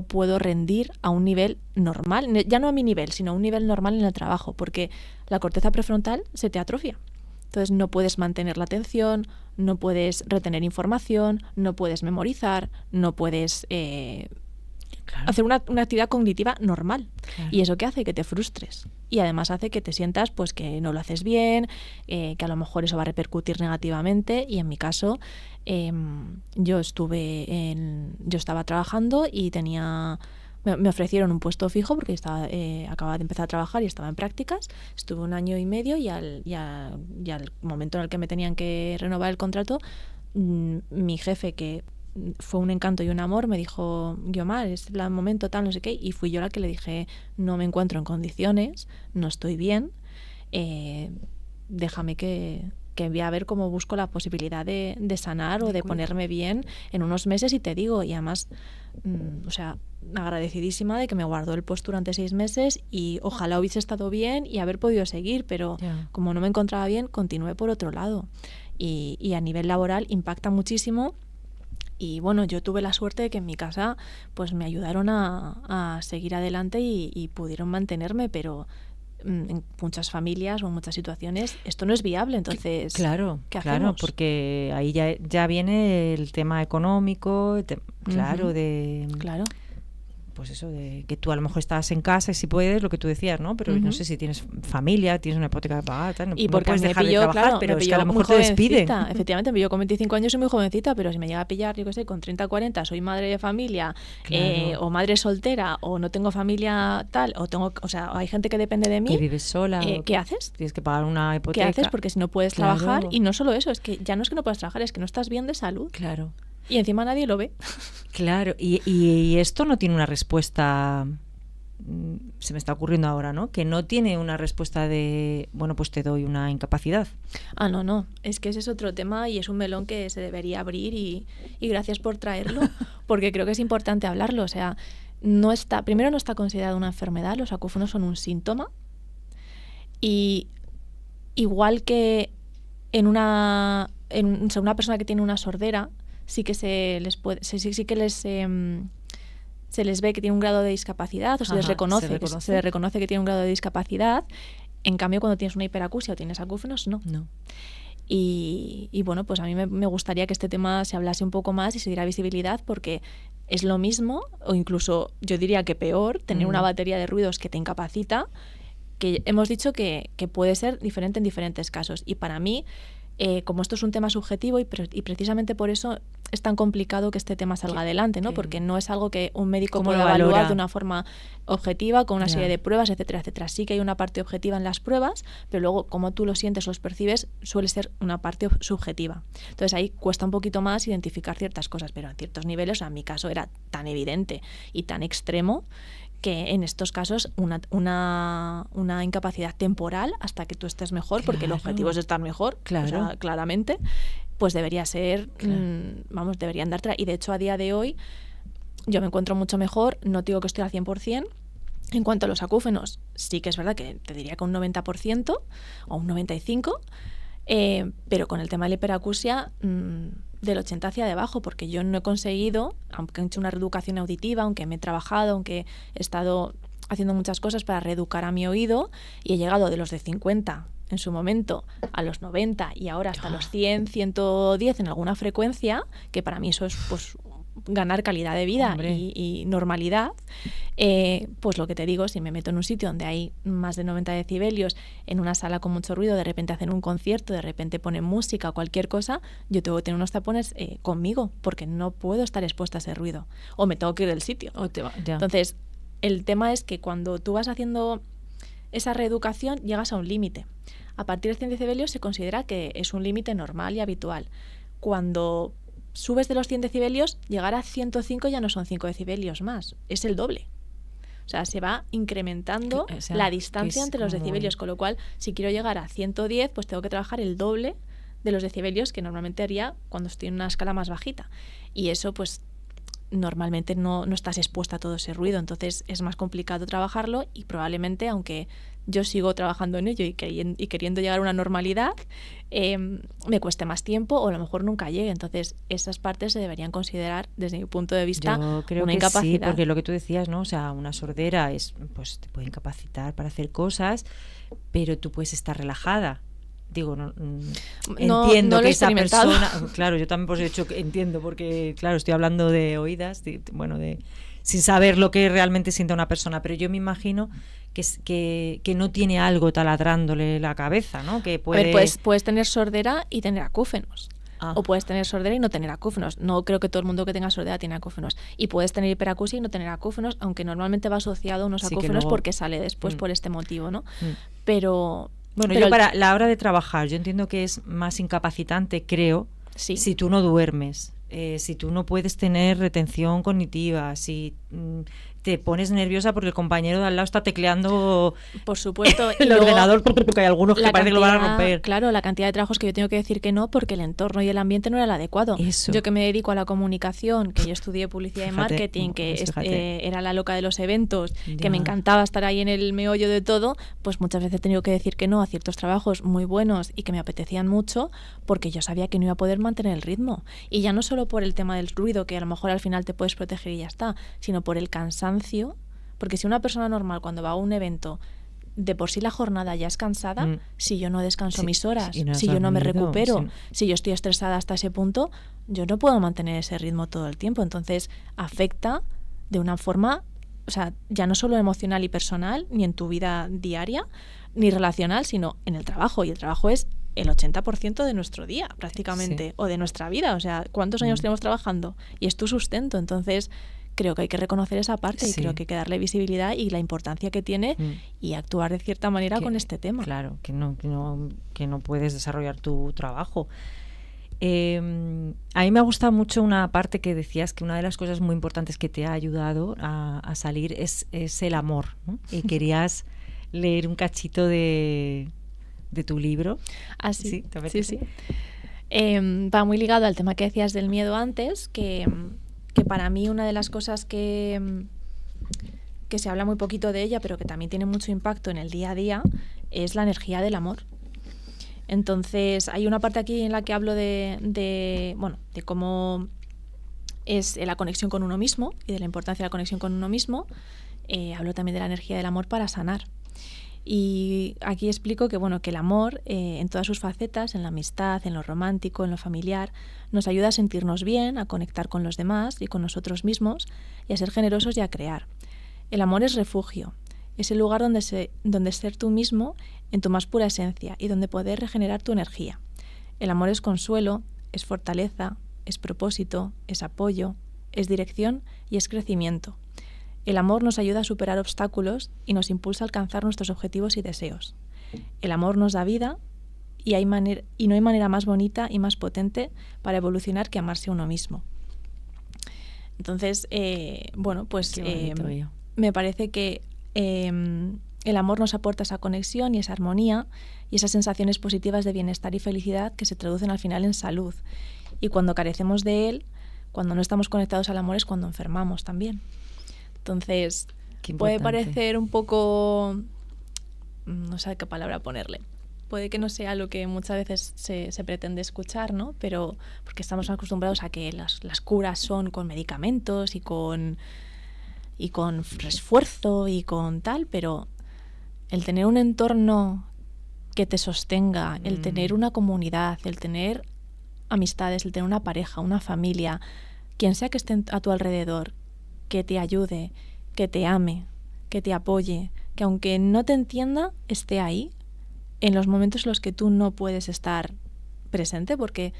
S3: puedo rendir a un nivel normal, ya no a mi nivel, sino a un nivel normal en el trabajo, porque la corteza prefrontal se te atrofia. Entonces no puedes mantener la atención, no puedes retener información, no puedes memorizar, no puedes... hacer una actividad cognitiva normal. Claro. Y eso que hace que te frustres y además hace que te sientas pues que no lo haces bien, que a lo mejor eso va a repercutir negativamente. Y en mi caso yo estaba trabajando y me ofrecieron un puesto fijo porque acababa de empezar a trabajar y estaba en prácticas. Estuve 1 año y medio y al momento en el que me tenían que renovar el contrato, mi jefe, que fue un encanto y un amor, me dijo, Guiomar, es el momento tal, no sé qué, y fui yo la que le dije, no me encuentro en condiciones, no estoy bien, déjame que voy a ver cómo busco la posibilidad de sanar o de ponerme bien en unos meses y te digo, y además, o sea, agradecidísima de que me guardó el puesto durante 6 meses y ojalá hubiese estado bien y haber podido seguir, pero como no me encontraba bien, continué por otro lado. Y a nivel laboral impacta muchísimo. Y bueno, yo tuve la suerte de que en mi casa pues me ayudaron a seguir adelante y pudieron mantenerme, pero en muchas familias o en muchas situaciones esto no es viable, entonces
S2: claro,
S3: ¿qué hacemos?
S2: Claro, porque ahí ya viene el tema económico, claro,
S3: Claro.
S2: pues eso, de que tú a lo mejor estás en casa y si puedes, lo que tú decías, ¿no? Pero no sé si tienes familia, tienes una hipoteca que pagar, tal,
S3: y
S2: no
S3: porque
S2: puedes dejar de trabajar,
S3: claro,
S2: pero es que a lo mejor te despiden.
S3: Efectivamente, me pilló con 25 años, soy muy jovencita, pero si me llega a pillar, yo qué sé, con 30, 40, soy madre de familia, o madre soltera, o no tengo familia tal, o sea, hay gente que depende de mí.
S2: Que vives sola.
S3: ¿Qué haces?
S2: Tienes que pagar una hipoteca.
S3: ¿Qué haces? Porque si no puedes trabajar, y no solo eso, es que ya no es que no puedas trabajar, es que no estás bien de salud.
S2: Claro.
S3: Y encima nadie lo ve.
S2: Claro, y esto no tiene una respuesta, se me está ocurriendo ahora, ¿no? Que no tiene una respuesta de, bueno, pues te doy una incapacidad.
S3: No, es que ese es otro tema y es un melón que se debería abrir y gracias por traerlo, porque creo que es importante hablarlo. O sea, primero no está considerado una enfermedad, los acúfonos son un síntoma, y igual que en una persona que tiene una sordera, sí que se les ve que tiene un grado de discapacidad, o se les reconoce que tiene un grado de discapacidad. En cambio, cuando tienes una hiperacusia o tienes acúfonos, no. Y bueno, pues a mí me gustaría que este tema se hablase un poco más y se diera visibilidad, porque es lo mismo, o incluso yo diría que peor, tener una batería de ruidos que te incapacita, que hemos dicho que puede ser diferente en diferentes casos. Y para mí, como esto es un tema subjetivo y precisamente por eso es tan complicado que este tema salga adelante, ¿no? Porque no es algo que un médico pueda evaluar de una forma objetiva, con una serie de pruebas, etcétera, etcétera. Sí que hay una parte objetiva en las pruebas, pero luego, como tú lo sientes, los percibes, suele ser una parte subjetiva. Entonces ahí cuesta un poquito más identificar ciertas cosas, pero en ciertos niveles, en mi caso era tan evidente y tan extremo que en estos casos una incapacidad temporal hasta que tú estés mejor, porque el objetivo es estar mejor, o sea, claramente, pues debería ser, deberían dártela. Y de hecho a día de hoy yo me encuentro mucho mejor, no digo que estoy al 100%. En cuanto a los acúfenos, sí que es verdad que te diría que un 90% o un 95%, pero con el tema de la hiperacusia del 80 hacia debajo, porque yo no he conseguido, aunque he hecho una reeducación auditiva, aunque me he trabajado, aunque he estado haciendo muchas cosas para reeducar a mi oído, y he llegado de los de 50 en su momento a los 90 y ahora hasta los 100, 110 en alguna frecuencia, que para mí eso es pues ganar calidad de vida y normalidad. Pues lo que te digo, si me meto en un sitio donde hay más de 90 decibelios, en una sala con mucho ruido, de repente hacen un concierto, de repente ponen música o cualquier cosa, yo tengo que tener unos tapones conmigo, porque no puedo estar expuesta a ese ruido, o me tengo que ir del sitio. Entonces, el tema es que cuando tú vas haciendo esa reeducación, llegas a un límite. A partir de 100 decibelios se considera que es un límite normal y habitual. Cuando subes de los 100 decibelios, llegar a 105 ya no son 5 decibelios más, es el doble. O sea, se va incrementando la distancia entre los decibelios, con lo cual, si quiero llegar a 110, pues tengo que trabajar el doble de los decibelios que normalmente haría cuando estoy en una escala más bajita. Y eso, pues, normalmente no estás expuesta a todo ese ruido, entonces es más complicado trabajarlo y probablemente, aunque yo sigo trabajando en ello y queriendo llegar a una normalidad, me cueste más tiempo o a lo mejor nunca llegue. Entonces esas partes se deberían considerar desde mi punto de vista
S2: yo creo
S3: una
S2: que
S3: incapacidad.
S2: Sí, porque lo que tú decías, ¿no? O sea, una sordera pues te puede incapacitar para hacer cosas, pero tú puedes estar relajada. Digo, entiendo que esa persona, claro, yo también pues he hecho entiendo, porque claro, estoy hablando de oídas, sin saber lo que realmente siente una persona, pero yo me imagino que no tiene algo taladrándole la cabeza, ¿no? Que puede...
S3: A ver, puedes tener sordera y tener acúfenos. O puedes tener sordera y no tener acúfenos. No creo que todo el mundo que tenga sordera tiene acúfenos. Y puedes tener hiperacusia y no tener acúfenos, aunque normalmente va asociado a unos acúfenos luego, porque sale después por este motivo, ¿no? Pero
S2: yo para la hora de trabajar, yo entiendo que es más incapacitante, creo, si tú no duermes, si tú no puedes tener retención cognitiva, si te pones nerviosa porque el compañero de al lado está tecleando,
S3: por supuesto,
S2: el ordenador, porque hay algunos que parece que lo van a romper.
S3: Claro, la cantidad de trabajos que yo tengo que decir que no, porque el entorno y el ambiente no era el adecuado.
S2: Eso.
S3: Yo que me dedico a la comunicación, que yo estudié publicidad y marketing, que era la loca de los eventos, que me encantaba estar ahí en el meollo de todo, pues muchas veces he tenido que decir que no a ciertos trabajos muy buenos y que me apetecían mucho, porque yo sabía que no iba a poder mantener el ritmo. Y ya no solo por el tema del ruido, que a lo mejor al final te puedes proteger y ya está, sino por el cansancio. Porque si una persona normal cuando va a un evento, de por sí la jornada ya es cansada, si yo no descanso mis horas, si yo no me recupero, si yo estoy estresada hasta ese punto, yo no puedo mantener ese ritmo todo el tiempo. Entonces afecta de una forma o sea, ya no solo emocional y personal, ni en tu vida diaria, ni relacional, sino en el trabajo. Y el trabajo es el 80% de nuestro día, prácticamente, o de nuestra vida. O sea, ¿cuántos años tenemos trabajando? Y es tu sustento. Entonces, creo que hay que reconocer esa parte y creo que hay que darle visibilidad y la importancia que tiene y actuar de cierta manera con este tema.
S2: Claro, que no puedes desarrollar tu trabajo. A mí me ha gustado mucho una parte que decías, que una de las cosas muy importantes que te ha ayudado a salir es el amor, ¿no? Y querías leer un cachito de tu libro.
S3: Ah, sí. Sí. Va muy ligado al tema que decías del miedo antes, que para mí una de las cosas que se habla muy poquito de ella, pero que también tiene mucho impacto en el día a día, es la energía del amor. Entonces, hay una parte aquí en la que hablo de cómo es la conexión con uno mismo y de la importancia de la conexión con uno mismo. Hablo también de la energía del amor para sanar. Y aquí explico que el amor, en todas sus facetas, en la amistad, en lo romántico, en lo familiar, nos ayuda a sentirnos bien, a conectar con los demás y con nosotros mismos y a ser generosos y a crear. El amor es refugio. Es el lugar donde ser tú mismo en tu más pura esencia y donde poder regenerar tu energía. El amor es consuelo, es fortaleza, es propósito, es apoyo, es dirección y es crecimiento. El amor nos ayuda a superar obstáculos y nos impulsa a alcanzar nuestros objetivos y deseos. El amor nos da vida y no hay manera más bonita y más potente para evolucionar que amarse a uno mismo. Entonces, me parece que el amor nos aporta esa conexión y esa armonía y esas sensaciones positivas de bienestar y felicidad que se traducen al final en salud. Y cuando carecemos de él, cuando no estamos conectados al amor, es cuando enfermamos también. Entonces, puede parecer un poco... no sé qué palabra ponerle. Puede que no sea lo que muchas veces se pretende escuchar, ¿no? Pero porque estamos acostumbrados a que las curas son con medicamentos y con esfuerzo y con tal, pero el tener un entorno que te sostenga, el tener una comunidad, el tener amistades, el tener una pareja, una familia, quien sea que esté a tu alrededor, que te ayude, que te ame, que te apoye, que aunque no te entienda, esté ahí en los momentos en los que tú no puedes estar presente, porque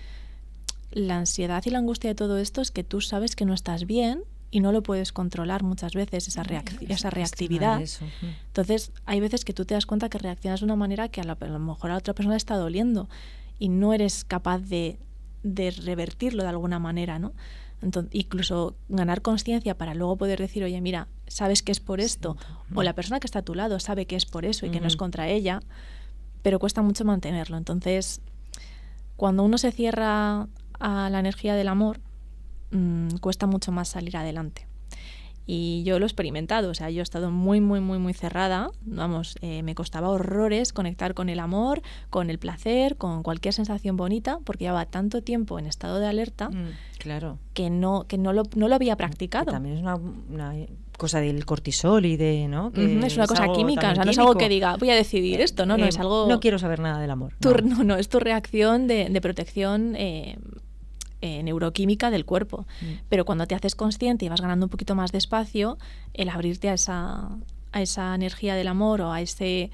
S3: la ansiedad y la angustia de todo esto es que tú sabes que no estás bien y no lo puedes controlar muchas veces, esa reactividad. Entonces, hay veces que tú te das cuenta que reaccionas de una manera que a lo mejor a la otra persona le está doliendo y no eres capaz de revertirlo de alguna manera, ¿no? Entonces, incluso ganar conciencia para luego poder decir, oye, mira, sabes que es por esto, o la persona que está a tu lado sabe que es por eso y que no es contra ella, pero cuesta mucho mantenerlo. Entonces, cuando uno se cierra a la energía del amor, cuesta mucho más salir adelante. Y yo lo he experimentado, o sea, yo he estado muy, muy, muy, muy cerrada, me costaba horrores conectar con el amor, con el placer, con cualquier sensación bonita, porque llevaba tanto tiempo en estado de alerta que no lo había practicado.
S2: Que también es una cosa del cortisol y de, ¿no? Que
S3: es una cosa química, o sea, no es algo que diga, voy a decidir esto, no es algo...
S2: No quiero saber nada del amor.
S3: No, es tu reacción de protección neuroquímica del cuerpo. Pero cuando te haces consciente y vas ganando un poquito más de espacio, el abrirte a esa energía del amor o a ese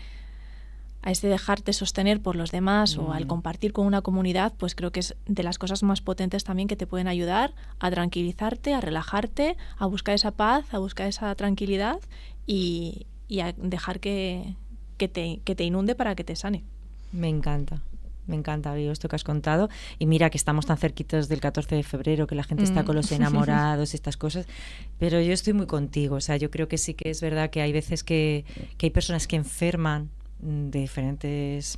S3: dejarte sostener por los demás o al compartir con una comunidad, pues creo que es de las cosas más potentes también que te pueden ayudar a tranquilizarte, a relajarte, a buscar esa paz, a buscar esa tranquilidad y a dejar que te inunde para que te sane.
S2: Me encanta, Bio, esto que has contado. Y mira que estamos tan cerquitos del 14 de febrero, que la gente está con los enamorados y estas cosas. Pero yo estoy muy contigo. O sea, yo creo que sí que es verdad que hay veces que hay personas que enferman con diferentes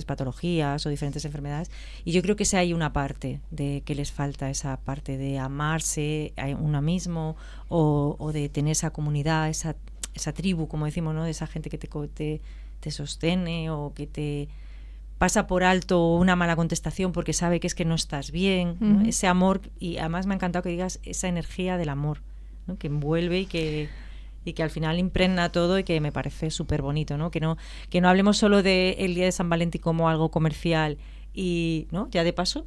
S2: patologías o diferentes enfermedades. Y yo creo que hay una parte de que les falta esa parte de amarse a uno mismo o de tener esa comunidad, esa tribu, como decimos, ¿no? De esa gente que te sostiene o que te pasa por alto una mala contestación porque sabe que es que no estás bien, ¿no? Ese amor, y además me ha encantado que digas esa energía del amor, ¿no? Que envuelve y que al final impregna todo y que me parece súper bonito, ¿no? Que no hablemos solo del Día de San Valentín como algo comercial Y, ¿no? Ya de paso,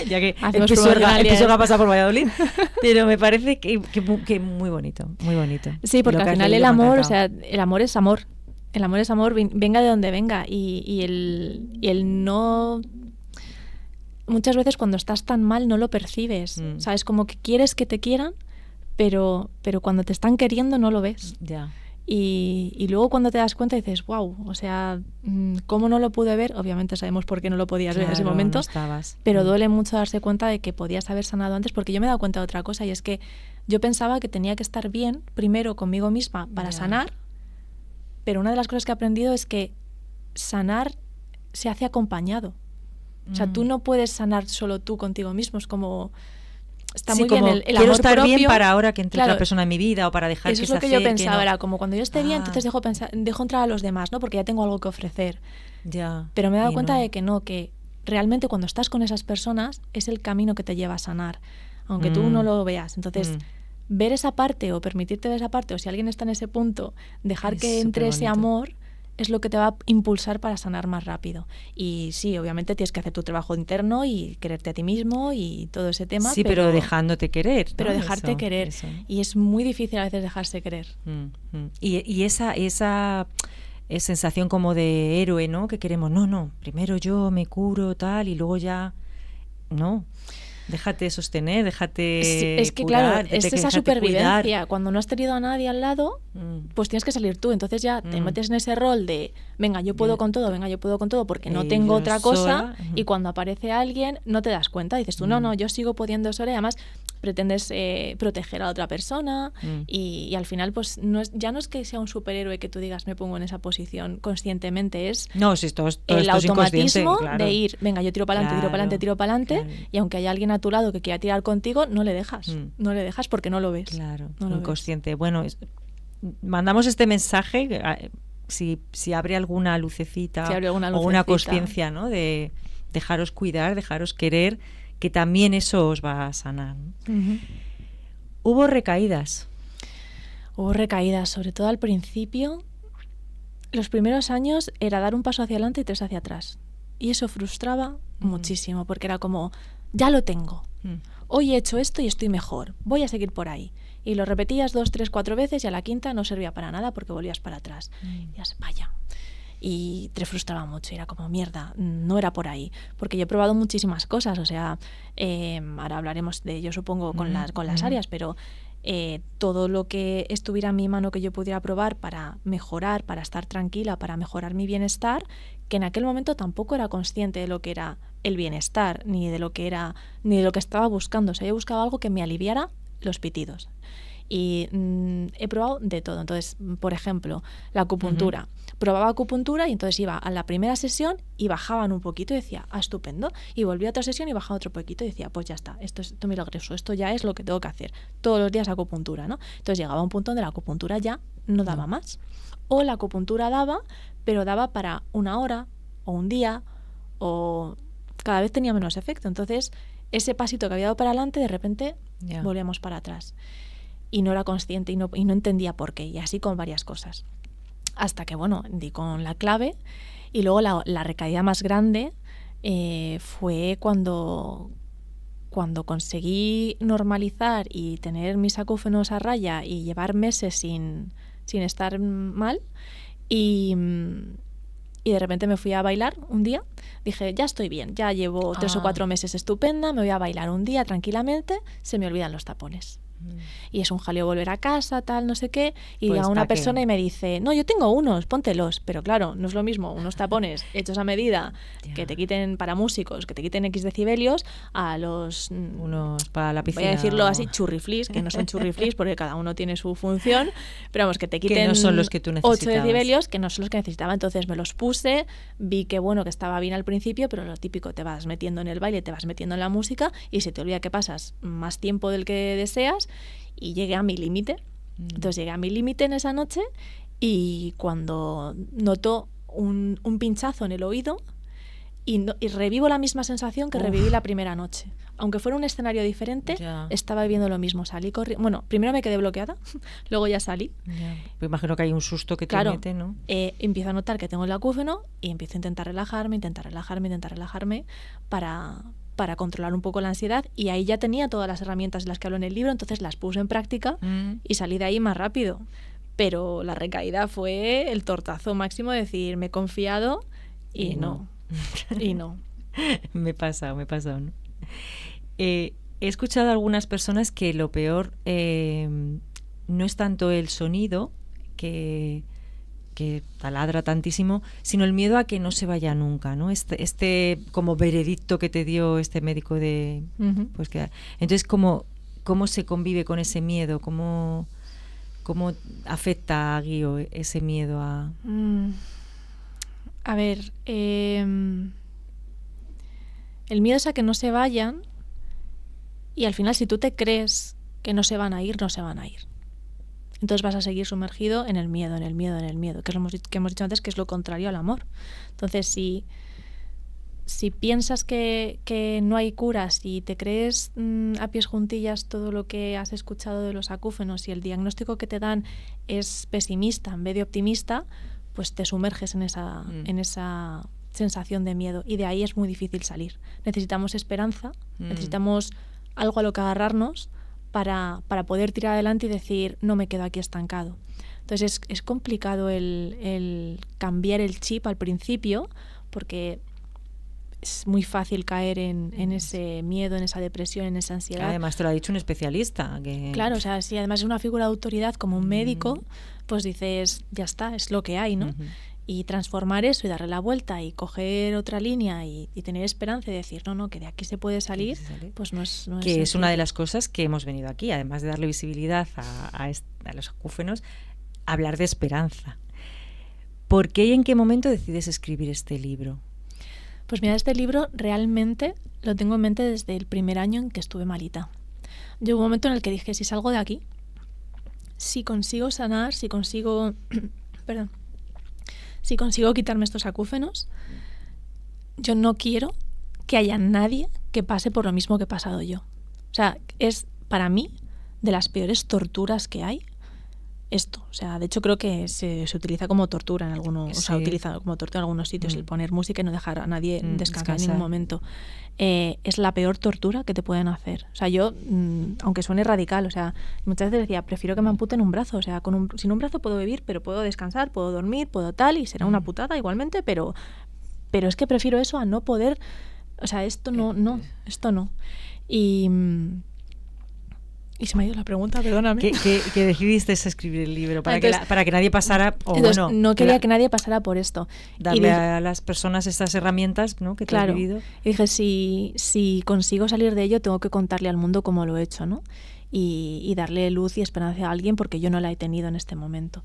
S2: ya que el
S3: Hacemos
S2: Pisuerga ha pasado por Valladolid, pero me parece que muy bonito, muy bonito.
S3: Sí, porque al final el amor, o sea, el amor es amor. El amor es amor, venga de donde venga. Y el no... Muchas veces cuando estás tan mal no lo percibes, ¿sabes? Como que quieres que te quieran, pero cuando te están queriendo no lo ves.
S2: Ya.
S3: Y luego cuando te das cuenta dices, wow, o sea, ¿cómo no lo pude ver? Obviamente sabemos por qué no lo podías ver en ese momento,
S2: no estabas.
S3: Pero duele mucho darse cuenta de que podías haber sanado antes, porque yo me he dado cuenta de otra cosa, y es que yo pensaba que tenía que estar bien primero conmigo misma para sanar, pero una de las cosas que he aprendido es que sanar se hace acompañado. O sea, tú no puedes sanar solo tú contigo mismo, es como... Está muy bien el
S2: quiero
S3: amor
S2: estar
S3: propio,
S2: bien para ahora que entre
S3: claro,
S2: otra persona en mi vida o para dejar
S3: eso
S2: que
S3: es
S2: se
S3: lo que yo
S2: acerque,
S3: pensaba,
S2: ¿no?
S3: era como cuando yo esté bien, entonces dejo entrar a los demás, ¿no? Porque ya tengo algo que ofrecer.
S2: Ya,
S3: pero me he dado cuenta de que no, que realmente cuando estás con esas personas es el camino que te lleva a sanar, aunque tú no lo veas. Entonces, ver esa parte o permitirte ver esa parte, o si alguien está en ese punto, dejar que entre ese amor, es lo que te va a impulsar para sanar más rápido. Y sí, obviamente tienes que hacer tu trabajo interno y quererte a ti mismo y todo ese tema.
S2: Sí, pero dejándote querer, ¿no?
S3: Pero dejarte querer.
S2: Eso.
S3: Y es muy difícil a veces dejarse querer.
S2: Y esa sensación como de héroe, ¿no? Que queremos, no, primero yo me curo, tal, y luego ya... No, déjate sostener, déjate
S3: sí, es que
S2: curar,
S3: claro, es esa supervivencia.
S2: Cuidar.
S3: Cuando no has tenido a nadie al lado, pues tienes que salir tú. Entonces ya te metes en ese rol de, venga, yo puedo con todo, porque no tengo otra cosa. Y cuando aparece alguien, no te das cuenta. Dices tú, no, yo sigo pudiendo sola. Y además pretendes proteger a la otra persona. Y al final, pues ya no es que sea un superhéroe que tú digas, me pongo en esa posición conscientemente. Es
S2: todo
S3: el automatismo
S2: claro.
S3: de ir, venga, yo tiro para adelante, tiro para adelante. Claro. Y aunque haya alguien a tu lado que quiera tirar contigo, no le dejas. No le dejas porque no lo ves.
S2: Claro,
S3: no
S2: inconsciente. Bueno, mandamos este mensaje, si abre alguna lucecita, o una conciencia, ¿no? De dejaros cuidar, dejaros querer, que también eso os va a sanar, ¿no? ¿Hubo recaídas?
S3: Hubo recaídas, sobre todo al principio. Los primeros años era dar un paso hacia adelante y 3 hacia atrás. Y eso frustraba muchísimo, porque era como, ya lo tengo. Hoy he hecho esto y estoy mejor. Voy a seguir por ahí. Y lo repetías 2, 3, 4 veces y a la quinta no servía para nada porque volvías para atrás. Y vaya. Y te frustraba mucho. Y era como, mierda, no era por ahí. Porque yo he probado muchísimas cosas. O sea, ahora hablaremos de ello, supongo, con las áreas, pero... todo lo que estuviera en mi mano que yo pudiera probar para mejorar, para estar tranquila, para mejorar mi bienestar, que en aquel momento tampoco era consciente de lo que era el bienestar, ni de lo que estaba buscando. O sea, yo buscaba algo que me aliviara los pitidos. Y he probado de todo. Entonces, por ejemplo, la acupuntura. Probaba acupuntura y entonces iba a la primera sesión y bajaban un poquito y decía, estupendo. Y volvía a otra sesión y bajaba otro poquito y decía, pues ya está, esto es milagroso, esto ya es lo que tengo que hacer. Todos los días acupuntura, ¿no? Entonces llegaba a un punto donde la acupuntura ya no daba más. O la acupuntura daba, pero daba para 1 hora o un día, o cada vez tenía menos efecto. Entonces, ese pasito que había dado para adelante, de repente volvíamos para atrás. Y no era consciente y no entendía por qué. Y así con varias cosas. Hasta que, di con la clave. Y luego la recaída más grande fue cuando conseguí normalizar y tener mis acúfenos a raya y llevar meses sin estar mal. Y de repente me fui a bailar un día. Dije, ya estoy bien, ya llevo 3 o 4 meses estupenda, me voy a bailar un día tranquilamente, se me olvidan los tapones. Y es un jaleo volver a casa, tal, no sé qué, y llega una persona y me dice, no, yo tengo unos, póntelos. Pero claro, no es lo mismo unos tapones hechos a medida que te quiten para músicos, que te quiten X decibelios, a los
S2: unos para la piscina,
S3: voy a decirlo así, churriflis, que no son churriflis porque cada uno tiene su función, pero vamos, que te quiten
S2: que no son los que tú necesitabas.
S3: 8 decibelios, que no son los que necesitaba. Entonces me los puse, vi que que estaba bien al principio, pero lo típico, te vas metiendo en el baile, te vas metiendo en la música y se te olvida que pasas más tiempo del que deseas. Y llegué a mi límite. Entonces llegué a mi límite en esa noche y cuando noto un pinchazo en el oído y revivo la misma sensación que reviví la primera noche. aunque fuera un escenario diferente, estaba viviendo lo mismo. Salí corriendo. Bueno, primero me quedé bloqueada, luego ya salí.
S2: Pues imagino que hay un susto que te mete, ¿no?
S3: Empiezo a notar que tengo el acúfeno y empiezo a intentar relajarme para controlar un poco la ansiedad, y ahí ya tenía todas las herramientas de las que hablo en el libro, entonces las puse en práctica y salí de ahí más rápido. Pero la recaída fue el tortazo máximo de decir, me he confiado y no. Y no.
S2: Me pasa, ¿no? He escuchado a algunas personas que lo peor no es tanto el sonido, que taladra tantísimo, sino el miedo a que no se vaya nunca, ¿no? Este como veredicto que te dio este médico de... pues que, entonces, ¿cómo se convive con ese miedo? ¿Cómo afecta a Guío ese miedo a...?
S3: A ver, el miedo es a que no se vayan, y al final si tú te crees que no se van a ir, no se van a ir. Entonces vas a seguir sumergido en el miedo, que es lo que hemos dicho antes, que es lo contrario al amor. Entonces, si piensas que no hay cura, si te crees a pies juntillas todo lo que has escuchado de los acúfenos y el diagnóstico que te dan es pesimista en vez de optimista, pues te sumerges en esa sensación de miedo, y de ahí es muy difícil salir. Necesitamos esperanza, necesitamos algo a lo que agarrarnos para poder tirar adelante y decir, no me quedo aquí estancado. Entonces es complicado el cambiar el chip al principio, porque es muy fácil caer en ese miedo, en esa depresión, en esa ansiedad.
S2: Además te lo ha dicho un especialista.
S3: Claro, o sea, si además es una figura de autoridad como un médico, pues dices, ya está, es lo que hay, ¿no? Y transformar eso y darle la vuelta y coger otra línea y tener esperanza y decir, no, que de aquí se puede salir, pues no es
S2: que es una de las cosas que hemos venido aquí, además de darle visibilidad a los acúfenos, hablar de esperanza. ¿Por qué y en qué momento decides escribir este libro?
S3: Pues mira, este libro realmente lo tengo en mente desde el primer año en que estuve malita. Llegó un momento en el que dije, si salgo de aquí, si consigo sanar, si consigo quitarme estos acúfenos, yo no quiero que haya nadie que pase por lo mismo que he pasado yo. O sea, es para mí de las peores torturas que hay esto. O sea, de hecho creo que se utiliza como tortura en algunos, o sea, utiliza como tortura en algunos sitios el poner música y no dejar a nadie descansar en ningún momento. Es la peor tortura que te pueden hacer. O sea, yo, aunque suene radical, o sea, muchas veces decía, prefiero que me amputen un brazo. O sea, sin un brazo puedo vivir, pero puedo descansar, puedo dormir, puedo tal, y será una putada igualmente, pero es que prefiero eso a no poder. O sea, esto no. Y se me ha ido la pregunta, perdóname.
S2: ¿Qué decidiste escribir el libro? Para que nadie pasara...
S3: no quería que nadie pasara por esto.
S2: Darle a las personas estas herramientas, ¿no?, que te has vivido.
S3: Y dije, si consigo salir de ello, tengo que contarle al mundo cómo lo he hecho, ¿no? Y darle luz y esperanza a alguien, porque yo no la he tenido en este momento.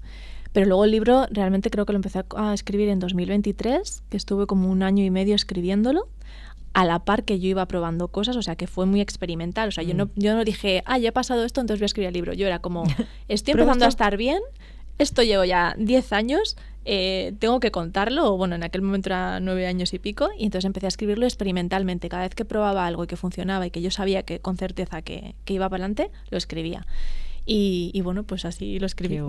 S3: Pero luego el libro realmente creo que lo empecé a escribir en 2023, que estuve como 1 año y medio escribiéndolo, a la par que yo iba probando cosas, o sea, que fue muy experimental. O sea, yo no dije, ya he pasado esto, entonces voy a escribir el libro. Yo era como, estoy empezando a estar bien, esto llevo ya 10 años, tengo que contarlo, o bueno, en aquel momento era 9 años y pico, y entonces empecé a escribirlo experimentalmente. Cada vez que probaba algo y que funcionaba y que yo sabía que con certeza que iba para adelante, lo escribía. Y bueno, pues así lo escribí.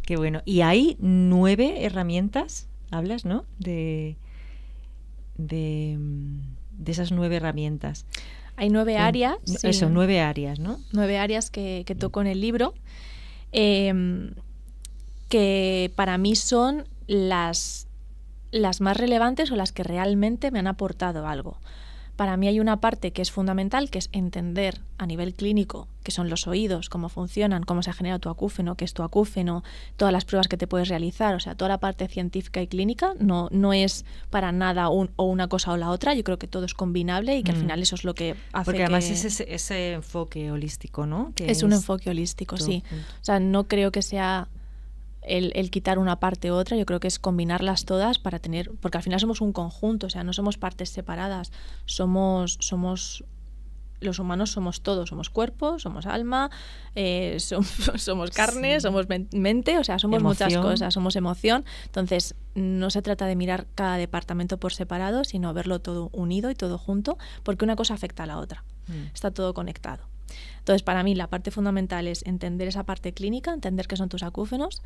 S2: Qué bueno. Y hay 9 herramientas, hablas, ¿no? De esas 9 herramientas.
S3: Hay 9 áreas.
S2: Eso, 9 áreas, ¿no?
S3: 9 áreas que toco en el libro, que para mí son las más relevantes o las que realmente me han aportado algo. Para mí hay una parte que es fundamental, que es entender a nivel clínico qué son los oídos, cómo funcionan, cómo se genera tu acúfeno, qué es tu acúfeno, todas las pruebas que te puedes realizar. O sea, toda la parte científica y clínica no es para nada o una cosa o la otra. Yo creo que todo es combinable y que al final eso es lo que hace.
S2: Porque además es ese enfoque holístico, ¿no?
S3: Es un enfoque holístico, sí. O sea, no creo que sea el quitar una parte u otra. Yo creo que es combinarlas todas para tener, porque al final somos un conjunto, o sea, no somos partes separadas, somos los humanos somos todo, somos cuerpo, somos alma, somos carne, somos mente, o sea, somos muchas cosas, somos emoción. Entonces, no se trata de mirar cada departamento por separado, sino verlo todo unido y todo junto, porque una cosa afecta a la otra. Está todo conectado. Entonces, para mí, la parte fundamental es entender esa parte clínica, entender qué son tus acúfenos.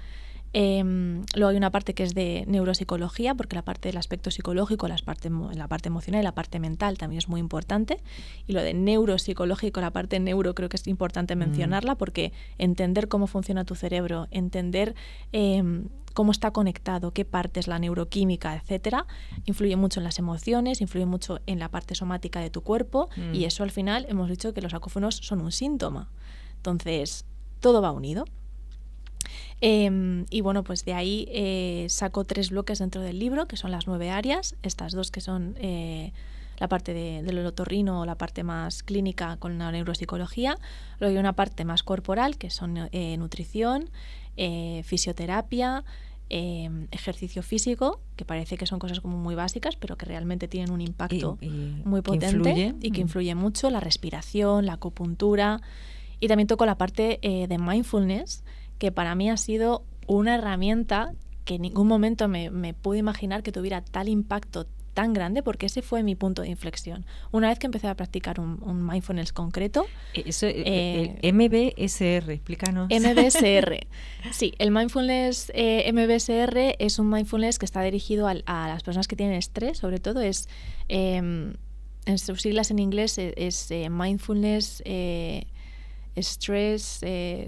S3: Luego hay una parte que es de neuropsicología, porque la parte del aspecto psicológico, la parte emocional y la parte mental también es muy importante. Y lo de neuropsicológico, la parte neuro, creo que es importante mencionarla, porque entender cómo funciona tu cerebro, entender cómo está conectado, qué parte es la neuroquímica, etcétera, influye mucho en las emociones, influye mucho en la parte somática de tu cuerpo, y eso al final hemos dicho que los acúfenos son un síntoma. Entonces, todo va unido. Y bueno, pues de ahí saco 3 bloques dentro del libro, que son las 9 áreas, estas 2 que son la parte del otorrino o la parte más clínica con la neuropsicología. Luego hay una parte más corporal, que son nutrición, fisioterapia, ejercicio físico, que parece que son cosas como muy básicas, pero que realmente tienen un impacto muy potente y que influye mucho, la respiración, la acupuntura. Y también toco la parte de mindfulness, que para mí ha sido una herramienta que en ningún momento me pude imaginar que tuviera tal impacto tan grande, porque ese fue mi punto de inflexión. Una vez que empecé a practicar un mindfulness concreto...
S2: Eso, el MBSR, explícanos.
S3: MBSR. Sí, el mindfulness MBSR es un mindfulness que está dirigido a las personas que tienen estrés, sobre todo es... en sus siglas en inglés es mindfulness... Estrés,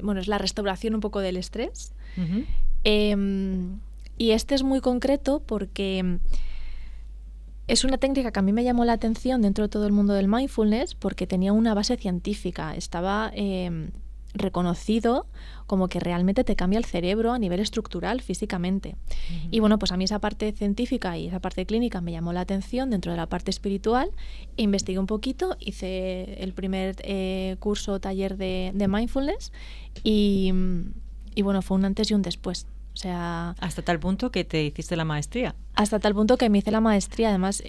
S3: bueno, es la restauración un poco del estrés. Uh-huh. Y este es muy concreto porque es una técnica que a mí me llamó la atención dentro de todo el mundo del mindfulness, porque tenía una base científica, estaba reconocido como que realmente te cambia el cerebro a nivel estructural, físicamente. Uh-huh. Y bueno, pues a mí esa parte científica y esa parte clínica me llamó la atención dentro de la parte espiritual. Investigué un poquito, hice el primer curso o taller de mindfulness y bueno, fue un antes y un después. O sea,
S2: hasta tal punto que te hiciste la maestría.
S3: Hasta tal punto que me hice la maestría. Además,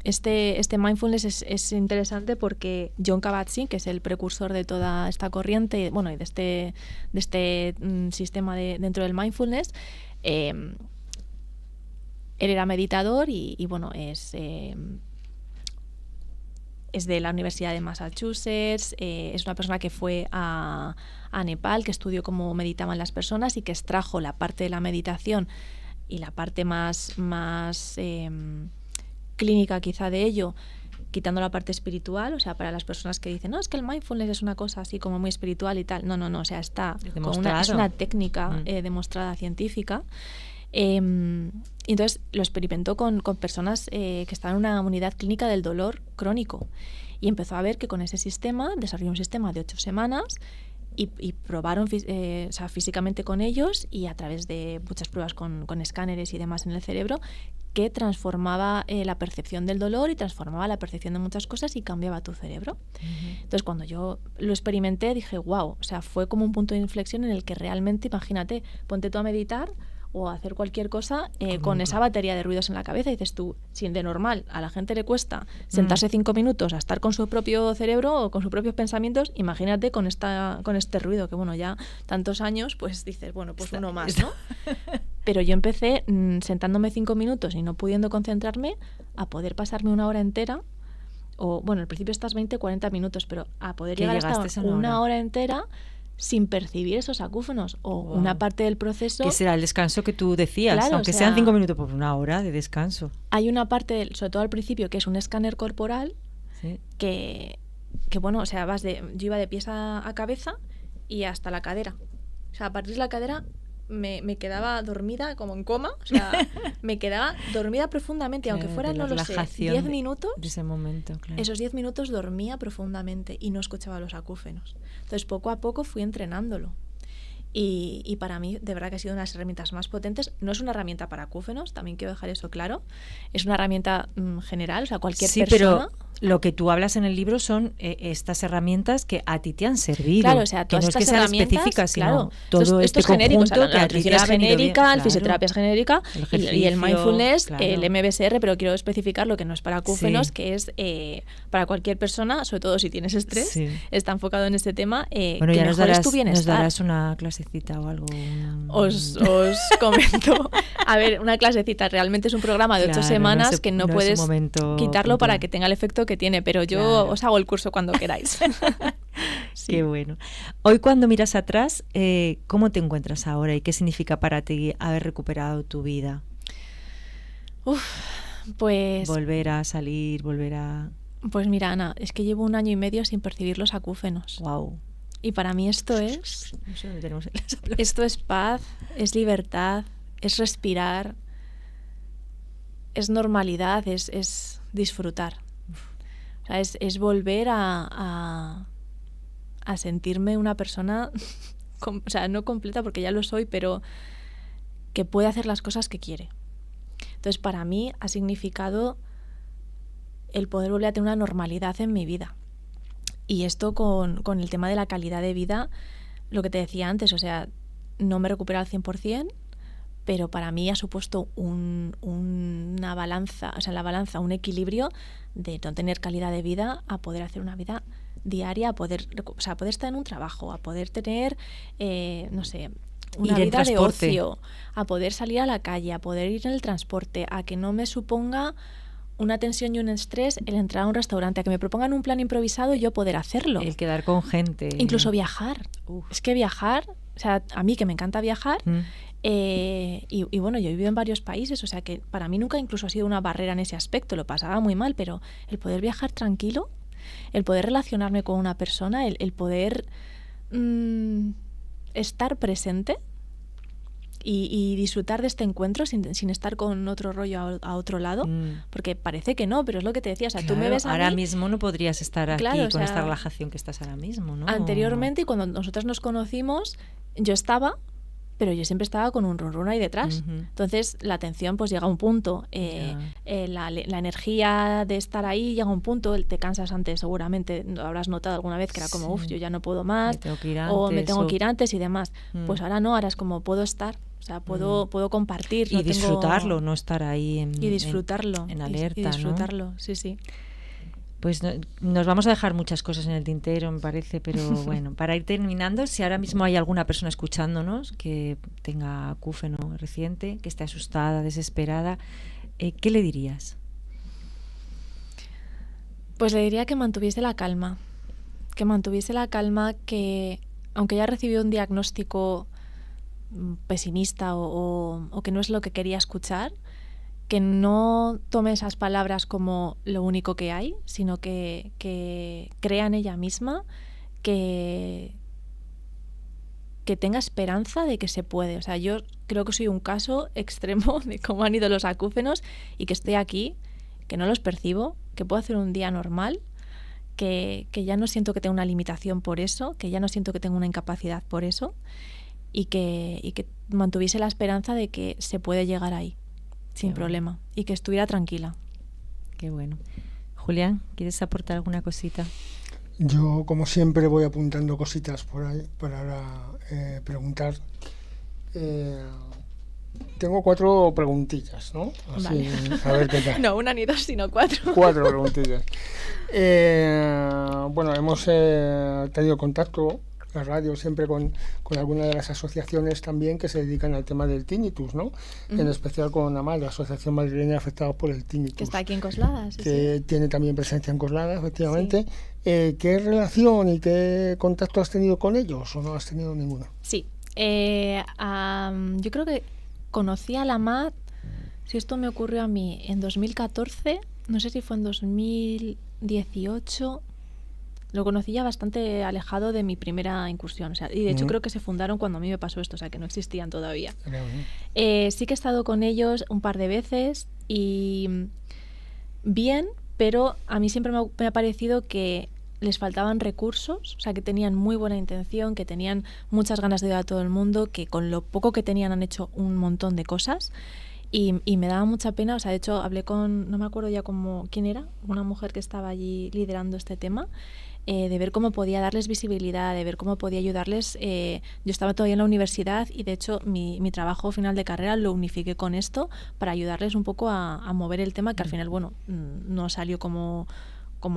S3: este mindfulness es interesante porque Jon Kabat-Zinn, que es el precursor de toda esta corriente, bueno, y de este sistema dentro del mindfulness, él era meditador y bueno, es de la Universidad de Massachusetts, es una persona que fue a Nepal, que estudió cómo meditaban las personas y que extrajo la parte de la meditación y la parte más clínica quizá de ello, quitando la parte espiritual. O sea, para las personas que dicen, no, es que el mindfulness es una cosa así como muy espiritual y tal. No, o sea, está es una técnica demostrada científica. Entonces lo experimentó con personas que estaban en una unidad clínica del dolor crónico y empezó a ver que con ese sistema desarrolló un sistema de 8 semanas y probaron físicamente con ellos y a través de muchas pruebas con escáneres y demás en el cerebro, que transformaba la percepción del dolor y transformaba la percepción de muchas cosas y cambiaba tu cerebro. Uh-huh. Entonces, cuando yo lo experimenté, dije, wow, o sea, fue como un punto de inflexión en el que realmente, imagínate, ponte tú a meditar o a hacer cualquier cosa con esa batería de ruidos en la cabeza. Y dices tú, si de normal a la gente le cuesta sentarse 5 minutos a estar con su propio cerebro o con sus propios pensamientos, imagínate con este ruido, que bueno, ya tantos años, pues dices, bueno, pues uno más, ¿no? Pero yo empecé sentándome 5 minutos y no pudiendo concentrarme, a poder pasarme 1 hora entera, o bueno, al principio estás 20, 40 minutos, pero a poder llegar hasta una hora entera sin percibir esos acúfenos o una parte del proceso.
S2: Que será el descanso que tú decías, claro, aunque sean 5 minutos por 1 hora de descanso.
S3: Hay una parte, sobre todo al principio, que es un escáner corporal, ¿sí? que bueno, o sea, yo iba de pies a cabeza y hasta la cadera. O sea, a partir de la cadera me quedaba dormida como en coma, o sea, me quedaba dormida profundamente, aunque fueran, no lo sé, 10 minutos.
S2: De ese momento, claro.
S3: Esos 10 minutos dormía profundamente y no escuchaba los acúfenos. Entonces, poco a poco fui entrenándolo. Y para mí, de verdad que ha sido una de las herramientas más potentes. No es una herramienta para acúfenos, también quiero dejar eso claro. Es una herramienta general, o sea, cualquier persona.
S2: Pero lo que tú hablas en el libro son estas herramientas que a ti te han servido.
S3: Claro, o sea,
S2: que
S3: todas
S2: no es que
S3: estas
S2: sean
S3: herramientas,
S2: específicas, sino
S3: claro,
S2: todo
S3: esto
S2: este
S3: es genérico, o sea,
S2: conjunto
S3: la
S2: que a ti
S3: nutrición
S2: te
S3: es
S2: ha venido bien.
S3: genérica, la
S2: Claro.
S3: fisioterapia es genérica
S2: El
S3: y
S2: ejercicio,
S3: el mindfulness,
S2: claro.
S3: el MBSR, pero quiero especificar lo que no es para acúfenos,
S2: Sí.
S3: que es para cualquier persona, sobre todo si tienes estrés,
S2: Sí.
S3: está enfocado en este tema,
S2: Bueno,
S3: que
S2: ya
S3: mejores tu bienestar.
S2: nos darás una clasecita o algo.
S3: Os comento. A ver, una clasecita. Realmente es un programa de 8
S2: Claro,
S3: semanas
S2: no
S3: que no
S2: es un
S3: puedes
S2: momento
S3: quitarlo para
S2: puntual.
S3: que tenga el efecto que tiene, pero yo
S2: Claro.
S3: os hago el curso cuando queráis. Sí.
S2: Qué bueno. Hoy cuando miras atrás, ¿cómo te encuentras ahora y qué significa para ti haber recuperado tu vida?
S3: Pues
S2: Pues
S3: mira, Ana, es que llevo 1 año y medio sin percibir los acúfenos.
S2: Wow.
S3: Y para mí esto es...
S2: No sé dónde tenemos las aplausos.
S3: Esto es paz, es libertad, es respirar, es normalidad, es disfrutar. O sea, es volver a sentirme una persona, o sea, no completa porque ya lo soy, pero que puede hacer las cosas que quiere. Entonces, para mí ha significado el poder volver a tener una normalidad en mi vida. Y esto con el tema de la calidad de vida, lo que te decía antes, o sea, no me recupero al 100%, pero para mí ha supuesto una balanza, o sea, la balanza, un equilibrio de no tener calidad de vida a poder hacer una vida diaria, a poder estar en un trabajo, a poder tener, no sé, una vida de ocio, a poder salir a la calle, a poder ir en el transporte, a que no me suponga una tensión y un estrés el entrar a un restaurante, a que me propongan un plan improvisado y yo poder hacerlo.
S2: El quedar con gente.
S3: Incluso viajar. Es que viajar, o sea, a mí que me encanta viajar, y bueno, yo he vivido en varios países, o sea que para mí nunca incluso ha sido una barrera en ese aspecto, lo pasaba muy mal, pero el poder viajar tranquilo, el poder relacionarme con una persona, el poder estar presente y disfrutar de este encuentro sin estar con otro rollo a otro lado, porque parece que no, pero es lo que te decía, o sea,
S2: claro,
S3: tú me ves a
S2: ahora
S3: mí,
S2: mismo no podrías estar aquí
S3: claro,
S2: con esta relajación que estás ahora mismo, ¿no?
S3: Anteriormente, y cuando nosotras nos conocimos, yo estaba, pero yo siempre estaba con un run ahí detrás. Entonces, la atención pues llega a un punto, la energía de estar ahí llega a un punto, te cansas antes seguramente, lo habrás notado alguna vez que era como, yo ya no puedo más,
S2: me tengo que ir
S3: antes y demás. Pues ahora no, ahora es como puedo estar, o sea, puedo compartir.
S2: Y disfrutarlo, no estar ahí
S3: y disfrutarlo,
S2: en alerta,
S3: y disfrutarlo,
S2: ¿no?
S3: Sí.
S2: Pues nos vamos a dejar muchas cosas en el tintero, me parece, pero bueno, para ir terminando, si ahora mismo hay alguna persona escuchándonos que tenga acúfeno reciente, que esté asustada, desesperada, ¿qué le dirías?
S3: Pues le diría que mantuviese la calma, que aunque haya recibido un diagnóstico pesimista o que no es lo que quería escuchar, que no tome esas palabras como lo único que hay, sino que crea en ella misma, que tenga esperanza de que se puede. O sea, yo creo que soy un caso extremo de cómo han ido los acúfenos y que estoy aquí, que no los percibo, que puedo hacer un día normal, que ya no siento que tenga una limitación por eso, que ya no siento que tenga una incapacidad por eso, y que mantuviese la esperanza de que se puede llegar ahí sin problema y que estuviera tranquila.
S2: Qué bueno. Julián, ¿quieres aportar alguna cosita?
S4: Yo, como siempre, voy apuntando cositas por ahí para ahora preguntar. Tengo 4 preguntillas, ¿no? Así,
S3: vale.
S4: A ver qué tal.
S3: No, 1 ni 2, sino 4.
S4: 4 preguntillas. Bueno, hemos tenido contacto, la radio, siempre con alguna de las asociaciones también que se dedican al tema del tinnitus, ¿no? En especial con AMAL, la Asociación Madrileña de Afectados por el Tinnitus.
S3: Que está aquí en Coslada,
S4: que tiene también presencia en Coslada, efectivamente.
S3: Sí.
S4: ¿Qué relación y qué contacto has tenido con ellos o no has tenido ninguno?
S3: Sí. Yo creo que conocí a la AMAD, si esto me ocurrió a mí en 2014, no sé si fue en 2018... Lo conocí ya bastante alejado de mi primera incursión. O sea, y de hecho creo que se fundaron cuando a mí me pasó esto, o sea, que no existían todavía. Sí que he estado con ellos un par de veces y bien, pero a mí siempre me ha parecido que les faltaban recursos, o sea, que tenían muy buena intención, que tenían muchas ganas de ayudar a todo el mundo, que con lo poco que tenían han hecho un montón de cosas Y me daba mucha pena, o sea, de hecho hablé con, no me acuerdo ya quién era, una mujer que estaba allí liderando este tema, de ver cómo podía darles visibilidad, de ver cómo podía ayudarles. Yo estaba todavía en la universidad y de hecho mi trabajo final de carrera lo unifiqué con esto para ayudarles un poco a mover el tema, que al final, bueno, no salió como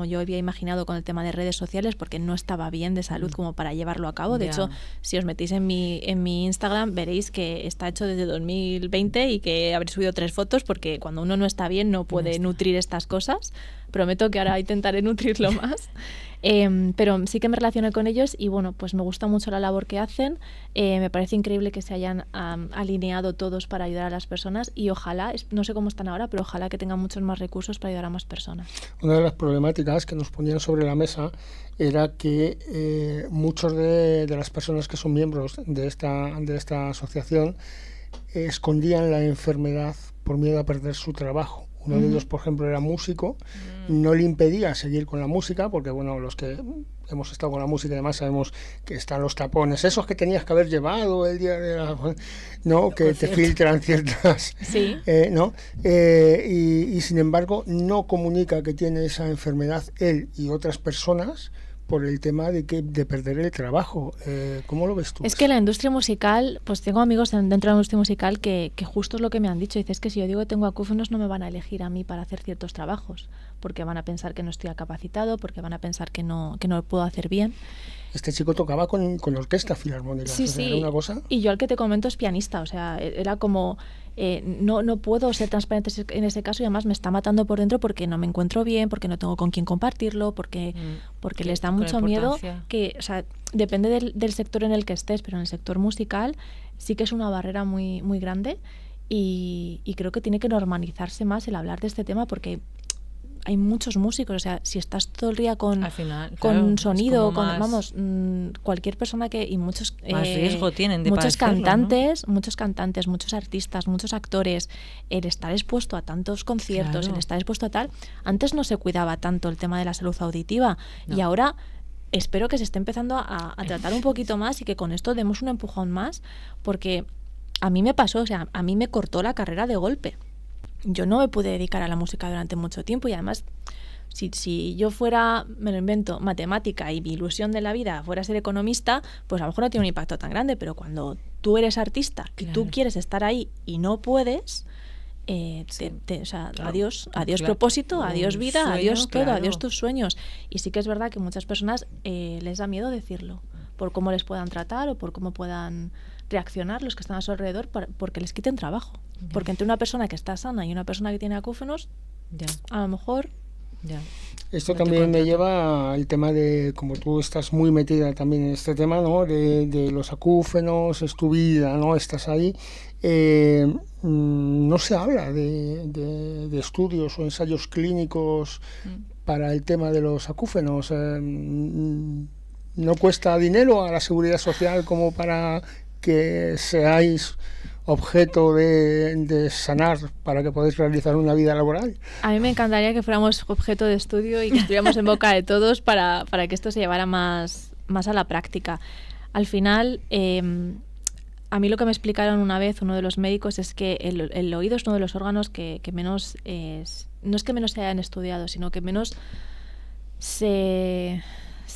S3: yo había imaginado con el tema de redes sociales, porque no estaba bien de salud como para llevarlo a cabo. De hecho, si os metéis en mi Instagram, veréis que está hecho desde 2020 y que habré subido 3 fotos, porque cuando uno no está bien no puede nutrir estas cosas. Prometo que ahora intentaré nutrirlo más. Pero sí que me relacioné con ellos y bueno, pues me gusta mucho la labor que hacen. Me parece increíble que se hayan alineado todos para ayudar a las personas y ojalá, no sé cómo están ahora, pero ojalá que tengan muchos más recursos para ayudar a más personas.
S4: Una de las problemáticas que nos ponían sobre la mesa era que muchos de las personas que son miembros de esta asociación escondían la enfermedad por miedo a perder su trabajo. Uno de ellos, por ejemplo, era músico, no le impedía seguir con la música, porque bueno, los que hemos estado con la música y demás sabemos que están los tapones, esos que tenías que haber llevado el día de la... ¿no? Que te filtran ciertas...
S3: Sí.
S4: ¿no? Y sin embargo no comunica que tiene esa enfermedad él y otras personas por el tema de perder el trabajo. ¿Cómo lo ves tú?
S3: Es que la industria musical, pues tengo amigos dentro de la industria musical que justo es lo que me han dicho. Dices que si yo digo que tengo acúfenos no me van a elegir a mí para hacer ciertos trabajos, porque van a pensar que no estoy capacitado, porque van a pensar que no lo puedo hacer bien.
S4: Este chico tocaba con orquesta filarmónica.
S3: Sí,
S4: o sea, ¿era una cosa?
S3: Y yo al que te comento es pianista, o sea, era como... no puedo ser transparente en ese caso y además me está matando por dentro porque no me encuentro bien, porque no tengo con quién compartirlo, porque les da mucho miedo que, o sea, depende del sector en el que estés, pero en el sector musical sí que es una barrera muy, muy grande y creo que tiene que normalizarse más el hablar de este tema porque hay muchos músicos, o sea, si estás todo el día con sonido, cualquier persona que... y muchos
S2: más riesgo tienen de
S3: muchos
S2: padecerlo, ¿no?
S3: muchos cantantes, muchos artistas, muchos actores, el estar expuesto a tantos conciertos, el estar expuesto a tal... Antes no se cuidaba tanto el tema de la salud auditiva y ahora espero que se esté empezando a tratar un poquito más y que con esto demos un empujón más, porque a mí me pasó, o sea, a mí me cortó la carrera de golpe. Yo no me pude dedicar a la música durante mucho tiempo y además si yo fuera, me lo invento, matemática y mi ilusión de la vida fuera ser economista, pues a lo mejor no tiene un impacto tan grande, pero cuando tú eres artista y tú quieres estar ahí y no puedes, o sea, adiós propósito, adiós vida, sueño, adiós todo, adiós tus sueños. Y sí que es verdad que muchas personas les da miedo decirlo, por cómo les puedan tratar o por cómo puedan reaccionar los que están a su alrededor porque les quiten trabajo. Porque entre una persona que está sana y una persona que tiene acúfenos, a lo mejor...
S4: Esto también me lleva al tema de, como tú estás muy metida también en este tema, ¿no? de los acúfenos, es tu vida, ¿no? Estás ahí. No se habla de estudios o ensayos clínicos para el tema de los acúfenos. No cuesta dinero a la Seguridad Social como para que seáis objeto de sanar para que podáis realizar una vida laboral.
S3: A mí me encantaría que fuéramos objeto de estudio y que estuviéramos en boca de todos para que esto se llevara más a la práctica. Al final, a mí lo que me explicaron una vez uno de los médicos es que el oído es uno de los órganos que menos no es que menos se hayan estudiado, sino que menos se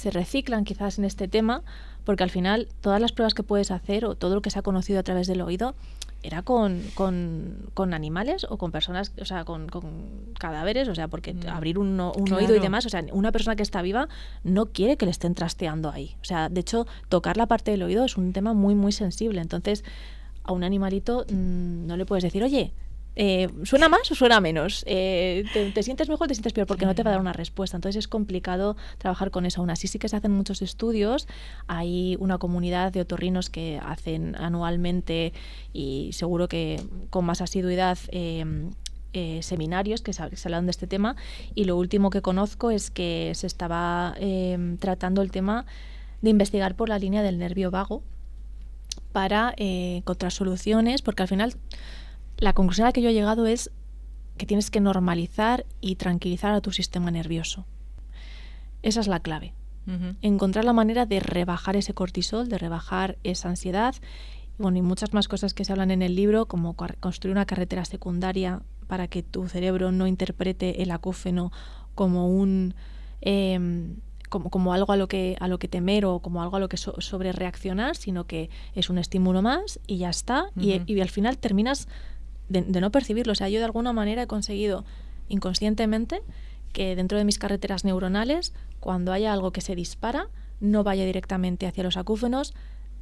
S3: reciclan quizás en este tema, porque al final todas las pruebas que puedes hacer o todo lo que se ha conocido a través del oído era con animales o con personas, o sea, con cadáveres, o sea, porque abrir un oído y demás, o sea, una persona que está viva no quiere que le estén trasteando ahí. O sea, de hecho, tocar la parte del oído es un tema muy, muy sensible. Entonces, a un animalito no le puedes decir, oye, ¿suena más o suena menos? ¿Te sientes mejor o te sientes peor? Porque no te va a dar una respuesta. Entonces es complicado trabajar con eso. Aún así sí que se hacen muchos estudios. Hay una comunidad de otorrinos que hacen anualmente y seguro que con más asiduidad seminarios que se hablan de este tema. Y lo último que conozco es que se estaba tratando el tema de investigar por la línea del nervio vago para encontrar soluciones, porque al final... La conclusión a la que yo he llegado es que tienes que normalizar y tranquilizar a tu sistema nervioso. Esa es la clave. Encontrar la manera de rebajar ese cortisol, de rebajar esa ansiedad bueno, y muchas más cosas que se hablan en el libro, como construir una carretera secundaria para que tu cerebro no interprete el acúfeno como un como algo a lo que temer o como algo a lo que sobre reaccionar, sino que es un estímulo más y ya está. Y al final terminas de no percibirlo. O sea, yo de alguna manera he conseguido inconscientemente que dentro de mis carreteras neuronales, cuando haya algo que se dispara, no vaya directamente hacia los acúfenos,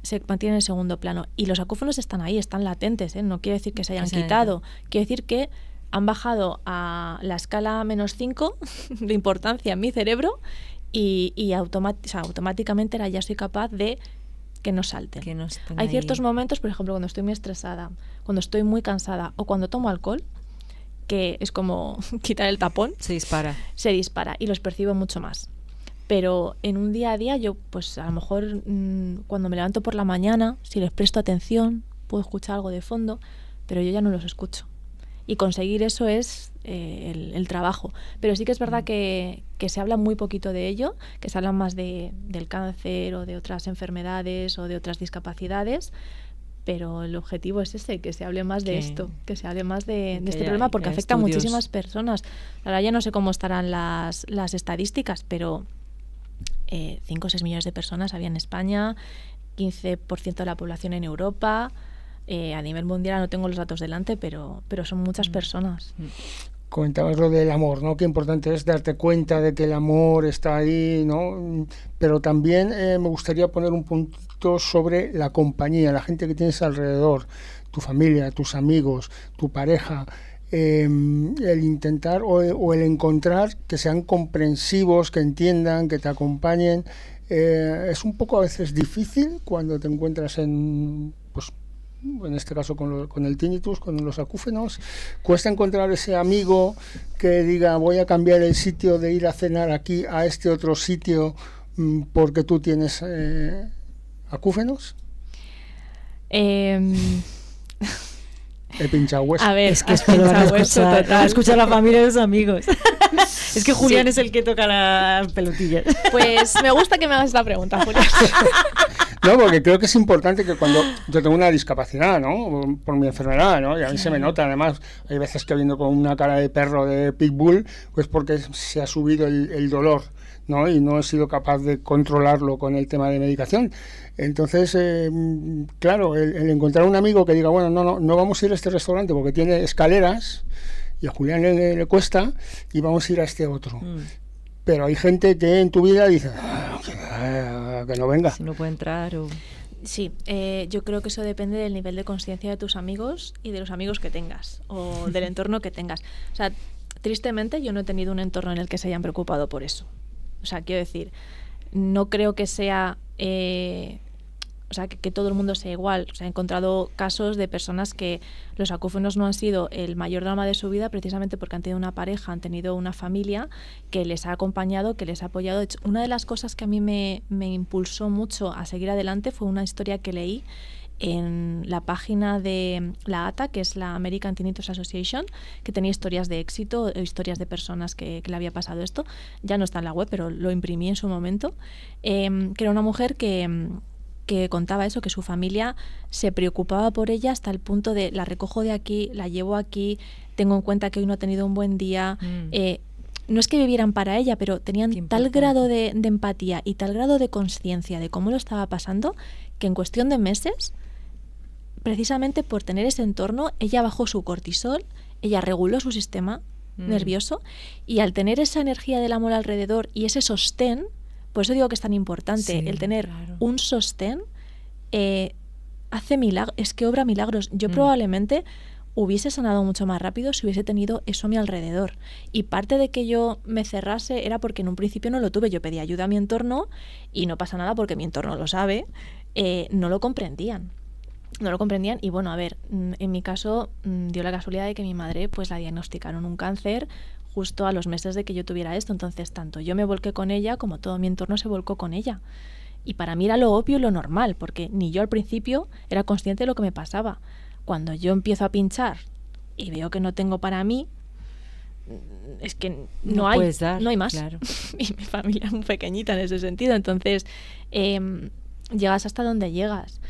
S3: se mantiene en segundo plano. Y los acúfenos están ahí, están latentes, ¿eh? No quiere decir que se hayan quitado. Quiere decir que han bajado a la escala -5 de importancia en mi cerebro y automáticamente ya soy capaz de que no salten.
S2: Que no
S3: Hay ciertos momentos, por ejemplo, cuando estoy muy estresada, cuando estoy muy cansada o cuando tomo alcohol, que es como quitar el tapón.
S2: Se dispara
S3: y los percibo mucho más. Pero en un día a día yo, pues a lo mejor cuando me levanto por la mañana, si les presto atención, puedo escuchar algo de fondo, pero yo ya no los escucho. Y conseguir eso es el trabajo. Pero sí que es verdad que se habla muy poquito de ello, que se habla más del cáncer o de otras enfermedades o de otras discapacidades, pero el objetivo es ese, que se hable más de esto, que se hable más de este problema, porque afecta a muchísimas personas. Ahora ya no sé cómo estarán las estadísticas, pero 5 o 6 millones de personas había en España, 15% de la población en Europa. A nivel mundial no tengo los datos delante, pero son muchas personas.
S4: Comentabas lo del amor, ¿no? Qué importante es darte cuenta de que el amor está ahí, ¿no? Pero también me gustaría poner un punto sobre la compañía, la gente que tienes alrededor, tu familia, tus amigos, tu pareja. El intentar o el encontrar que sean comprensivos, que entiendan, que te acompañen. Es un poco a veces difícil cuando te encuentras en este caso con el tinnitus, con los acúfenos. Cuesta encontrar ese amigo que diga voy a cambiar el sitio de ir a cenar aquí a este otro sitio porque tú tienes acúfenos. He pinchado hueso.
S3: A ver,
S2: es que lo van a escuchar la familia y los amigos. Es que Julián es el que toca las pelotillas.
S3: Pues me gusta que me hagas esta pregunta, Julián.
S4: No, porque creo que es importante que cuando yo tengo una discapacidad, ¿no? Por mi enfermedad, ¿no? Y a mí se me nota, además, hay veces que viendo con una cara de perro de pitbull, pues porque se ha subido el dolor, ¿no? Y no he sido capaz de controlarlo con el tema de medicación. Entonces, claro, el encontrar un amigo que diga, bueno, no vamos a ir a este restaurante porque tiene escaleras y a Julián le cuesta y vamos a ir a este otro. Pero hay gente que en tu vida dice que no venga.
S2: Si no puede entrar o...
S3: Sí, yo creo que eso depende del nivel de conciencia de tus amigos y de los amigos que tengas o del entorno que tengas. O sea, tristemente yo no he tenido un entorno en el que se hayan preocupado por eso. O sea, quiero decir, no creo que sea... que todo el mundo sea igual. O sea, he encontrado casos de personas que los acúfenos no han sido el mayor drama de su vida precisamente porque han tenido una pareja, han tenido una familia que les ha acompañado, que les ha apoyado. Una de las cosas que a mí me impulsó mucho a seguir adelante fue una historia que leí en la página de la ATA, que es la American Tinnitus Association, que tenía historias de éxito, historias de personas que le había pasado esto. Ya no está en la web, pero lo imprimí en su momento, que era una mujer que contaba eso, que su familia se preocupaba por ella hasta el punto de la recojo de aquí, la llevo aquí, tengo en cuenta que hoy no ha tenido un buen día. No es que vivieran para ella, pero tenían tal grado de empatía y tal grado de conciencia de cómo lo estaba pasando, que en cuestión de meses, precisamente por tener ese entorno, ella bajó su cortisol, ella reguló su sistema nervioso, y al tener esa energía del amor alrededor y ese sostén, por eso digo que es tan importante el tener un sostén, hace milagros, es que obra milagros. Yo probablemente hubiese sanado mucho más rápido si hubiese tenido eso a mi alrededor. Y parte de que yo me cerrase era porque en un principio no lo tuve. Yo pedí ayuda a mi entorno y no pasa nada porque mi entorno lo sabe. No lo comprendían. No lo comprendían y bueno, a ver, en mi caso dio la casualidad de que mi madre pues la diagnosticaron un cáncer justo a los meses de que yo tuviera esto. Entonces tanto yo me volqué con ella como todo mi entorno se volcó con ella. Y para mí era lo obvio y lo normal, porque ni yo al principio era consciente de lo que me pasaba. Cuando yo empiezo a pinchar y veo que no tengo para mí, es que no hay más.
S2: Claro.
S3: Y mi familia es muy pequeñita en ese sentido. Entonces, llegas hasta donde llegas.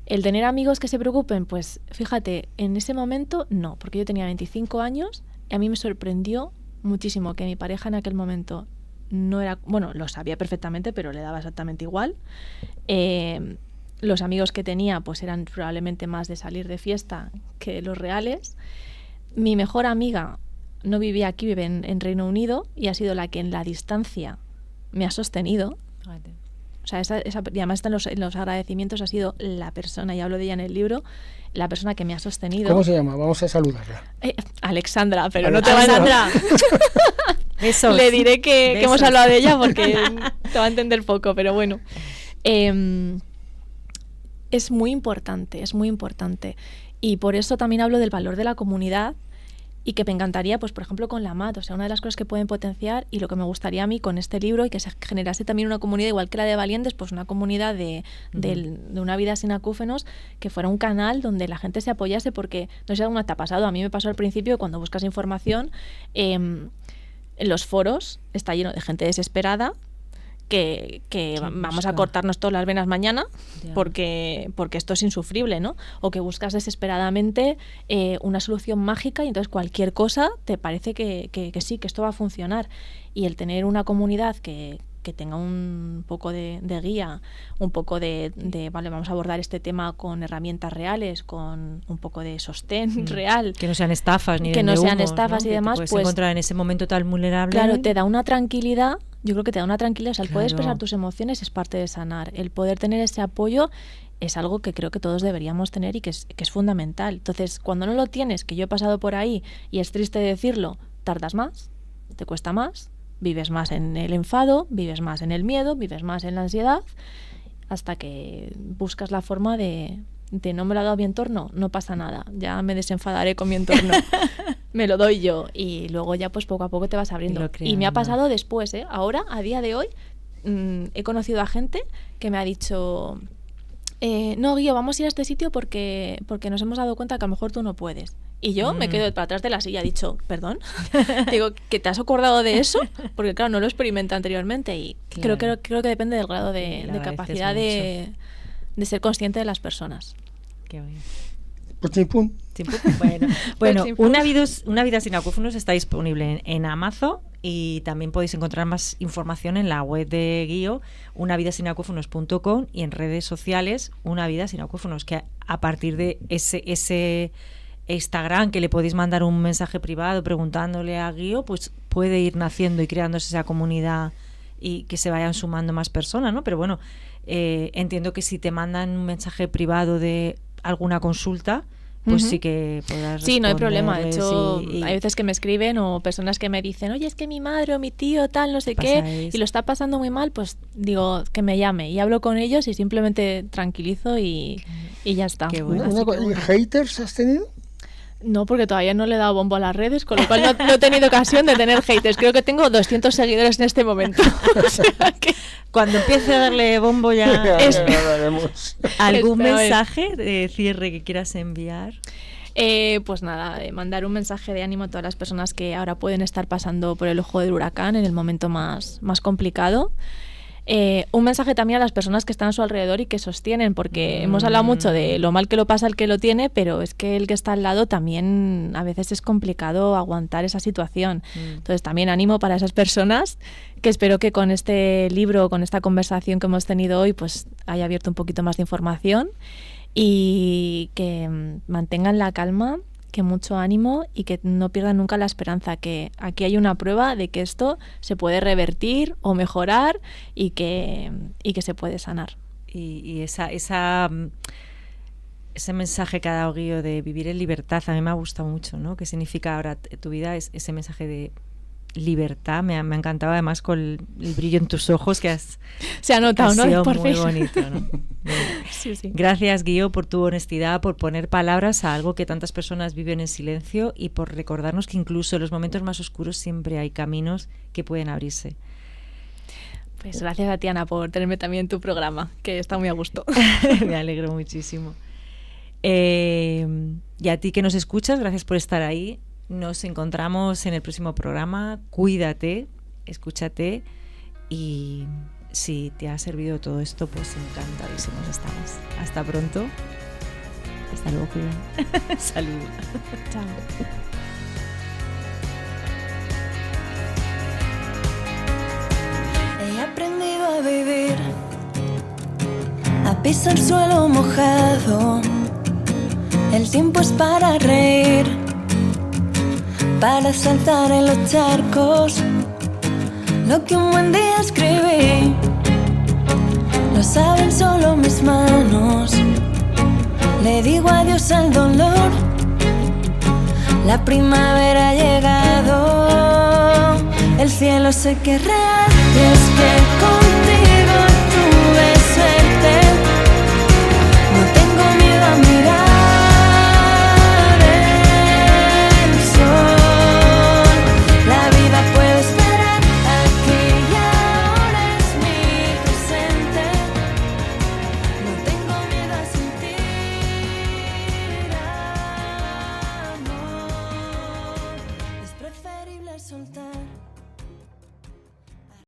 S3: El tener amigos que se preocupen, pues fíjate, en ese momento no, porque yo tenía 25 años y a mí me sorprendió muchísimo que mi pareja en aquel momento no era, bueno, lo sabía perfectamente, pero le daba exactamente igual. Los amigos que tenía pues eran probablemente más de salir de fiesta que los reales. Mi mejor amiga no vivía aquí, vive en Reino Unido, y ha sido la que en la distancia me ha sostenido. Fíjate. O sea, y además en los agradecimientos ha sido la persona, y hablo de ella en el libro, la persona que me ha sostenido.
S4: ¿Cómo se llama? Vamos a saludarla.
S3: Alexandra, pero no te va a
S2: Alexandra. Besos.
S3: Le diré que hemos hablado de ella porque te va a entender poco, pero bueno. Es muy importante, es muy importante. Y por eso también hablo del valor de la comunidad, y que me encantaría, pues por ejemplo, con la MAT, o sea, una de las cosas que pueden potenciar, y lo que me gustaría a mí con este libro, y que se generase también una comunidad igual que la de Valientes, pues una comunidad de una vida sin acúfenos, que fuera un canal donde la gente se apoyase, porque no sé si alguna te ha pasado, a mí me pasó al principio, cuando buscas información, en los foros está lleno de gente desesperada, que vamos a cortarnos todas las venas mañana porque esto es insufrible, ¿no? O que buscas desesperadamente una solución mágica, y entonces cualquier cosa te parece que sí, que esto va a funcionar. Y el tener una comunidad que tenga un poco de guía, un poco de vale, vamos a abordar este tema con herramientas reales, con un poco de sostén real.
S2: Que no sean estafas ni
S3: que no sean
S2: humos,
S3: estafas, ¿no? Y demás.
S2: Que te puedes encontrar en ese momento tan vulnerable.
S3: Claro, te da una tranquilidad. Yo creo que te da una tranquilidad. O sea, el poder
S2: Claro.
S3: expresar tus emociones es parte de sanar. El poder tener ese apoyo es algo que creo que todos deberíamos tener y que es fundamental. Entonces, cuando no lo tienes, que yo he pasado por ahí y es triste decirlo, tardas más, te cuesta más, vives más en el enfado, vives más en el miedo, vives más en la ansiedad, hasta que buscas la forma de no me lo ha dado mi entorno, no pasa nada, ya me desenfadaré con mi entorno, me lo doy yo, y luego ya pues poco a poco te vas abriendo. Y me ha pasado después, ahora, a día de hoy, he conocido a gente que me ha dicho, no, Guío, vamos a ir a este sitio porque nos hemos dado cuenta que a lo mejor tú no puedes. Y yo me quedo para atrás de la silla, he dicho, ¿perdón? Digo, ¿que te has acordado de eso? Porque claro, no lo experimenté anteriormente, y creo que depende del grado de capacidad de ser consciente de las personas.
S2: Qué bien.
S4: Pues chimpún.
S2: Bueno, una vida sin acúfenos está disponible en Amazon, y también podéis encontrar más información en la web de Guío, unavidasinacúfenos.com, y en redes sociales, Una Vida Sin Acúfenos, que a partir de ese Instagram, que le podéis mandar un mensaje privado preguntándole a Guío, pues puede ir naciendo y creándose esa comunidad y que se vayan sumando más personas, ¿no? Pero bueno, entiendo que si te mandan un mensaje privado de alguna consulta, pues sí que podrás
S3: Sí, no hay problema. De hecho,
S2: y
S3: hay veces que me escriben, o personas que me dicen, oye, es que mi madre o mi tío tal, no sé qué, y lo está pasando muy mal, pues digo que me llame, y hablo con ellos y simplemente tranquilizo y ya está.
S2: Qué bueno.
S4: ¿Y haters has tenido?
S3: No, porque todavía no le he dado bombo a las redes, con lo cual no he tenido ocasión de tener haters. Creo que tengo 200 seguidores en este momento. O sea que
S2: cuando empiece a darle bombo ya... ¿Algún
S3: Espera,
S2: mensaje de cierre que quieras enviar?
S3: Pues nada, mandar un mensaje de ánimo a todas las personas que ahora pueden estar pasando por el ojo del huracán en el momento más complicado. Un mensaje también a las personas que están a su alrededor y que sostienen, porque hemos hablado mucho de lo mal que lo pasa el que lo tiene, pero es que el que está al lado también a veces es complicado aguantar esa situación. Entonces también ánimo para esas personas, que espero que con este libro, con esta conversación que hemos tenido hoy, pues haya abierto un poquito más de información, y que mantengan la calma, que mucho ánimo, y que no pierdan nunca la esperanza, que aquí hay una prueba de que esto se puede revertir o mejorar, y que se puede sanar.
S2: Y ese mensaje que ha dado Guío de vivir en libertad, a mí me ha gustado mucho, ¿no? ¿Qué significa ahora tu vida? Ese mensaje de libertad me ha encantado, además con el brillo en tus ojos que
S3: se ha notado, ¿no?
S2: Sido
S3: por
S2: muy
S3: fin.
S2: bonito, ¿no?
S3: Sí.
S2: Gracias, Guío, por tu honestidad, por poner palabras a algo que tantas personas viven en silencio, y por recordarnos que incluso en los momentos más oscuros siempre hay caminos que pueden abrirse.
S3: Pues gracias a ti, Ana, por tenerme también en tu programa, que está muy a gusto.
S2: Me alegro muchísimo. Y a ti que nos escuchas, gracias por estar ahí. Nos encontramos en el próximo programa. Cuídate, escúchate y si te ha servido todo esto, pues encantadísimos estamos. Hasta pronto. Hasta luego, Julián. Salud.
S3: Chao.
S1: He aprendido a vivir, a pisar suelo mojado. El tiempo es para reír, para saltar en los charcos. Lo que un buen día escribí, lo saben solo mis manos. Le digo adiós al dolor, la primavera ha llegado. El cielo sé que es real y es que